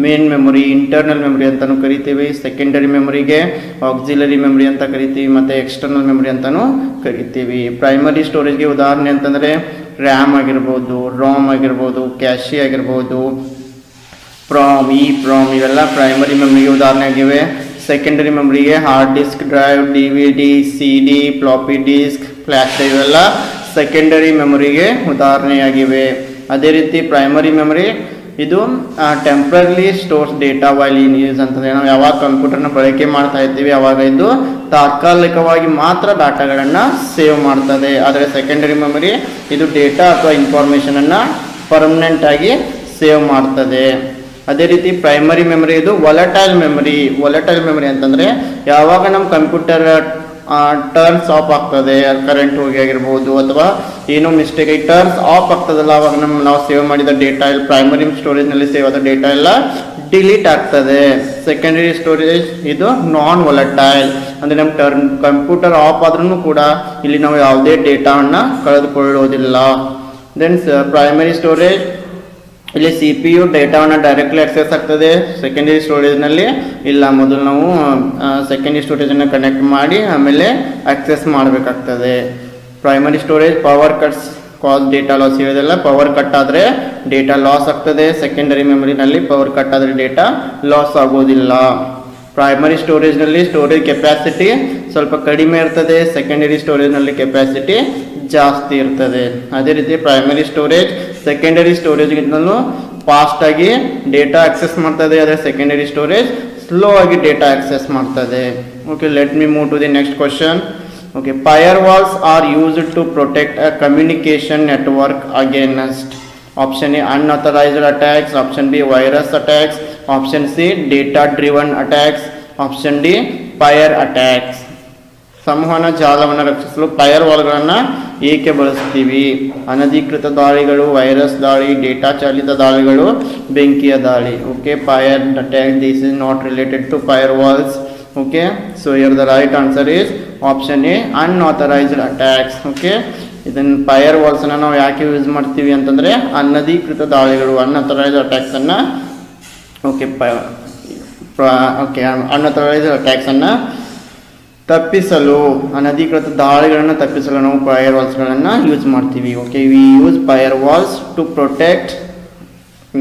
main memory, internal memory ಅಂತಲೂ ಕರಿತೀವಿ. Secondary ಮೆಮೊರಿಗೆ auxiliary memory ಅಂತ ಕರಿತೀವಿ, ಮತ್ತು external memory ಅಂತಲೂ ಕರಿತೀವಿ. ಪ್ರೈಮರಿ ಸ್ಟೋರೇಜ್ಗೆ ಉದಾಹರಣೆ ಅಂತಂದರೆ ರ್ಯಾಮ್ ಆಗಿರ್ಬೋದು, ರೋಮ್ ಆಗಿರ್ಬೋದು, ಕ್ಯಾಶಿ ಆಗಿರ್ಬೋದು, ಪ್ರಾಮ್, ಪ್ರಾಮ್ ಇವೆಲ್ಲ ಪ್ರೈಮರಿ ಮೆಮೊರಿಗೆ ಉದಾಹರಣೆ ಆಗಿವೆ. ಸೆಕೆಂಡರಿ ಮೆಮೊರಿಗೆ hard disk drive, DVD, CD, floppy disk, flash drive ಇವೆಲ್ಲ ಸೆಕೆಂಡರಿ ಮೆಮೊರಿಗೆ ಉದಾಹರಣೆಯಾಗಿವೆ. ಅದೇ ರೀತಿ ಪ್ರೈಮರಿ ಮೆಮೊರಿ ಇದು temporary stores data while in use ಅಂತಂದರೆ ನಾವು ಯಾವಾಗ ಕಂಪ್ಯೂಟರ್ನ ಬಳಕೆ ಮಾಡ್ತಾ ಇರ್ತೀವಿ ಆವಾಗ ಇದು ತಾತ್ಕಾಲಿಕವಾಗಿ ಮಾತ್ರ ಡಾಟಾಗಳನ್ನು ಸೇವ್ ಮಾಡ್ತದೆ. ಆದರೆ ಸೆಕೆಂಡರಿ ಮೆಮೊರಿ ಇದು ಡೇಟಾ ಅಥವಾ ಇನ್ಫಾರ್ಮೇಷನನ್ನು ಪರ್ಮನೆಂಟ್ ಆಗಿ ಸೇವ್ ಮಾಡ್ತದೆ. ಅದೇ ರೀತಿ ಪ್ರೈಮರಿ ಮೆಮೊರಿ ಇದು ವಾಲಟೈಲ್ ಮೆಮೊರಿ. ವಾಲಟೈಲ್ ಮೆಮೊರಿ ಅಂತಂದರೆ ಯಾವಾಗ ನಮ್ಮ ಕಂಪ್ಯೂಟರ್ ಟರ್ನ್ಸ್ ಆಫ್ ಆಗ್ತದೆ, ಕರೆಂಟ್ ಹೋಗಿ ಆಗಿರ್ಬೋದು ಅಥವಾ ಏನೋ ಮಿಸ್ಟೇಕ್ ಆಗಿ ಟರ್ನ್ಸ್ ಆಫ್ ಆಗ್ತದಲ್ಲ, ಅವಾಗ ನಾವು ಸೇವ್ ಮಾಡಿದ ಡೇಟಾ ಇಲ್ಲಿ ಪ್ರೈಮರಿ ಸ್ಟೋರೇಜ್ನಲ್ಲಿ ಸೇವ್ ಆದ ಡೇಟಾ ಎಲ್ಲ ಡಿಲೀಟ್ ಆಗ್ತದೆ. ಸೆಕೆಂಡರಿ ಸ್ಟೋರೇಜ್ ಇದು ನಾನ್ ವಾಲಟೈಲ್, ಅಂದರೆ ನಮ್ಮ ಕಂಪ್ಯೂಟರ್ ಆಫ್ ಆದ್ರೂ ಕೂಡ ಇಲ್ಲಿ ನಾವು ಯಾವುದೇ ಡೇಟಾವನ್ನು ಕಳೆದುಕೊಳ್ಳೋದಿಲ್ಲ. ದೆನ್ ಪ್ರೈಮರಿ ಸ್ಟೋರೇಜ್, ಇಲ್ಲಿ CPU ಡೇಟಾವನ್ನು ಡೈರೆಕ್ಟ್ಲಿ ಆಕ್ಸೆಸ್ ಆಗ್ತದೆ. ಸೆಕೆಂಡರಿ ಸ್ಟೋರೇಜ್ನಲ್ಲಿ ಇಲ್ಲ, ಮೊದಲು ನಾವು ಸೆಕೆಂಡರಿ ಸ್ಟೋರೇಜನ್ನು ಕನೆಕ್ಟ್ ಮಾಡಿ ಆಮೇಲೆ ಆಕ್ಸೆಸ್ ಮಾಡಬೇಕಾಗ್ತದೆ. ಪ್ರೈಮರಿ ಸ್ಟೋರೇಜ್, ಪವರ್ ಕಟ್ಸ್ ಕಾಸ್ ಡೇಟಾ ಲಾಸ್ ಇರೋದೆಲ್ಲ, ಪವರ್ ಕಟ್ ಆದರೆ ಡೇಟಾ ಲಾಸ್ ಆಗ್ತದೆ. ಸೆಕೆಂಡರಿ ಮೆಮೊರಿನಲ್ಲಿ ಪವರ್ ಕಟ್ ಆದರೆ ಡೇಟಾ ಲಾಸ್ ಆಗೋದಿಲ್ಲ. ಪ್ರೈಮರಿ ಸ್ಟೋರೇಜ್ನಲ್ಲಿ ಸ್ಟೋರೇಜ್ ಕೆಪಾಸಿಟಿ ಸ್ವಲ್ಪ ಕಡಿಮೆ ಇರ್ತದೆ, ಸೆಕೆಂಡರಿ ಸ್ಟೋರೇಜ್ನಲ್ಲಿ ಕೆಪಾಸಿಟಿ ಜಾಸ್ತಿ ಇರ್ತದೆ. ಅದೇ ರೀತಿ ಪ್ರೈಮರಿ ಸ್ಟೋರೇಜ್ ಸೆಕೆಂಡರಿ ಸ್ಟೋರೇಜ್ಗಿಂತಲೂ ಫಾಸ್ಟಾಗಿ ಡೇಟಾ ಆಕ್ಸೆಸ್ ಮಾಡ್ತದೆ, ಆದರೆ ಸೆಕೆಂಡರಿ ಸ್ಟೋರೇಜ್ ಸ್ಲೋ ಆಗಿ ಡೇಟಾ ಆಕ್ಸೆಸ್ ಮಾಡ್ತದೆ. Okay, let me move to the next question. Okay, firewalls are used to protect a communication network against option A unauthorised attacks, option B virus attacks, option C data driven attacks, option D fire attacks. ಸಂವಹನ ಜಾಲವನ್ನು ರಕ್ಷಿಸಲು ಫೈರ್ವಾಲ್ಗಳನ್ನು ಏಕೆ ಬಳಸ್ತೀವಿ? ಅನಧಿಕೃತ ದಾಳಿಗಳು, virus ದಾಳಿ, data ಚಾಲಿತ ದಾಳಿಗಳು, ಬೆಂಕಿಯ ದಾಳಿ. Okay, fire attack, this is not related to firewalls. Okay, so here the right answer is option A unauthorised attacks. Okay, ಇದನ್ನು ಫೈರ್ವಾಲ್ಸನ್ನು ನಾವು ಯಾಕೆ ಯೂಸ್ ಮಾಡ್ತೀವಿ ಅಂತಂದರೆ ಅನಧಿಕೃತ ದಾಳಿಗಳು, ಅನ್ಆಥರೈಸ್ಡ್ ಅಟ್ಯಾಕ್ಸನ್ನು ಅನ್ಆಥರೈಸ್ಡ್ ಅಟ್ಯಾಕ್ಸನ್ನು ತಪ್ಪಿಸಲು, ಅನಧಿಕೃತ ದಾಳಿಗಳನ್ನು ತಪ್ಪಿಸಲು ನಾವು ಫೈರ್ವಾಲ್ಸ್ಗಳನ್ನು ಯೂಸ್ ಮಾಡ್ತೀವಿ. Okay, we use firewalls to protect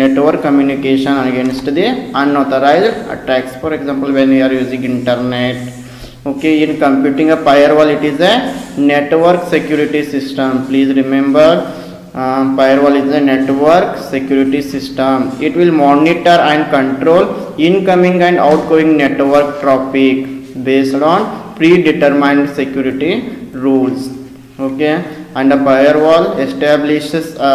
network communication against the unauthorized attacks. For example, when you are using internet. Okay, in computing a firewall, it is a network security system. Please remember, firewall is a network security system. It will monitor and control incoming and outgoing network traffic based on predetermined security rules. Okay, and a firewall establishes a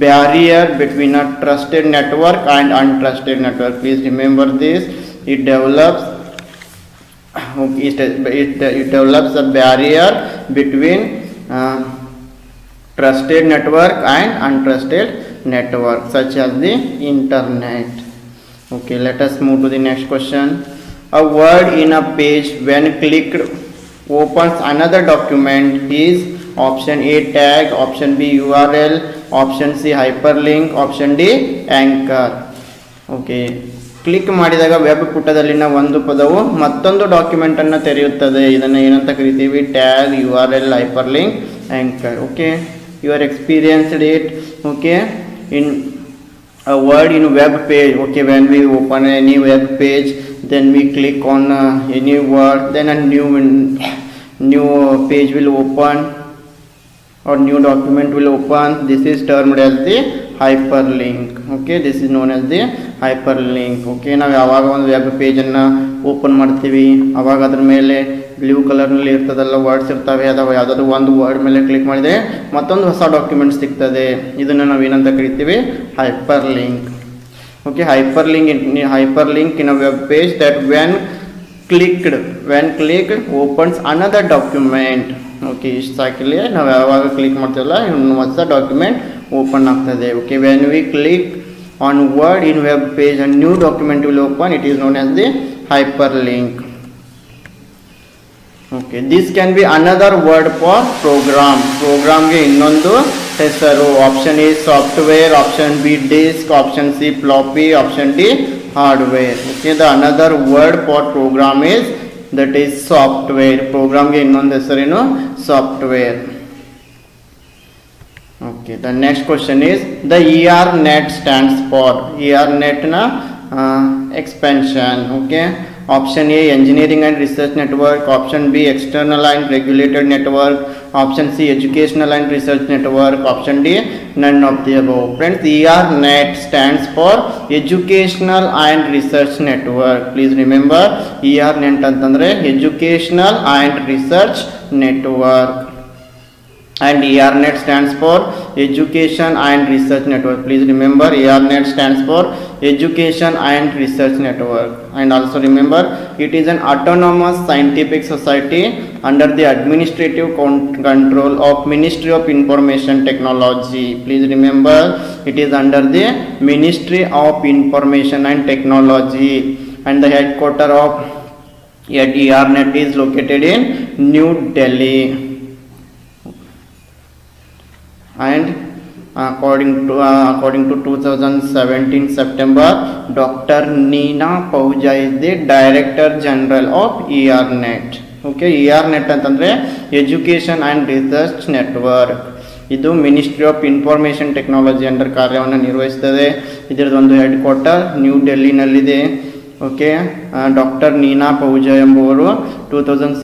barrier between a trusted network and untrusted network. Please remember this. It develops a barrier between trusted network and untrusted network such as the internet. Okay, let us move to the next question. A word in a page when clicked opens another document is option A tag, option B URL, option C hyperlink, option D anchor. Okay, click ಮಾಡಿದಾಗ web ಪುಟದಲ್ಲಿನ ಒಂದು ಪದವು ಮತ್ತೊಂದು document ಅನ್ನು ತೆರೆಯುತ್ತದೆ. ಇದನ್ನು ಏನಂತ ಕರಿತೀವಿ? Tag, URL, hyperlink, anchor. Okay, you are experienced it. Okay, in a word in web page. Okay, when we open any web page, then we click on any word, then a new page will open or new document will open. This is termed as the hyperlink. Okay, this is known as the hyperlink. Okay, ನಾವು ಯಾವಾಗ ಒಂದು web ಪೇಜನ್ನು open ಮಾಡ್ತೀವಿ ಆವಾಗ ಅದ್ರ ಮೇಲೆ blue ಕಲರ್ನಲ್ಲಿ ಇರ್ತದಲ್ಲ words ಇರ್ತವೆ, ಅಥವಾ ಯಾವುದಾದ್ರು ಒಂದು ವರ್ಡ್ ಮೇಲೆ ಕ್ಲಿಕ್ ಮಾಡಿದರೆ ಮತ್ತೊಂದು ಹೊಸ ಡಾಕ್ಯುಮೆಂಟ್ ಸಿಗ್ತದೆ. ಇದನ್ನು ನಾವು ಏನಂತ ಕರಿತೀವಿ? hyperlink. Okay, hyperlink in a web page that when clicked opens another document. Okay, ಇಷ್ಟು ಸಾಕಿಲ್ಲ. ನಾವು ಯಾವಾಗ ಕ್ಲಿಕ್ ಮಾಡ್ತೀವಲ್ಲ ಇನ್ನು ಹೊಸ ಡಾಕ್ಯುಮೆಂಟ್ ಓಪನ್ ಆಗ್ತದೆ. Okay, when we click on word in web page a new document will open. It is known as the hyperlink. Okay, this can be another word for program. Program ಗೆ ಇನ್ನೊಂದು ಹೆಸರು. Option A software, option B disk, option C floppy, option D hardware. Okay, the another word for program is that is software. program ಗೆ ಇನ್ನೊಂದು ಹೆಸರೇನು? Software. Okay, the next question is the ERNet stands for. ERNet na expansion. Okay, option A engineering and research network, option B external and regulated network, option C educational and research network, option D none of the above. Friends, ERNet stands for educational and research network. Please remember ERNet antandre educational and research network, and ERNet stands for education and research network. Please remember ERNet stands for education and research network. And also remember it is an autonomous scientific society under the administrative control of Ministry of Information Technology. Please remember it is under the Ministry of Information and Technology, and the headquarter of ERNet is located in New Delhi. And according to 2017 September, Dr. Neena Pahuja is the Director General of ERNet. Okay, ERNet ಅಂತಂದ್ರೆ education and research network. ಇದು ministry of information technology under ಕಾರ್ಯವನ್ನು ನಿರ್ವಹಿಸುತ್ತದೆ. ಇದರದೊಂದು head quarter new ಡೆಲ್ಲಿನಲ್ಲಿದೆ. Okay, doctor Neena Pahuja ಎಂಬುವರು 2000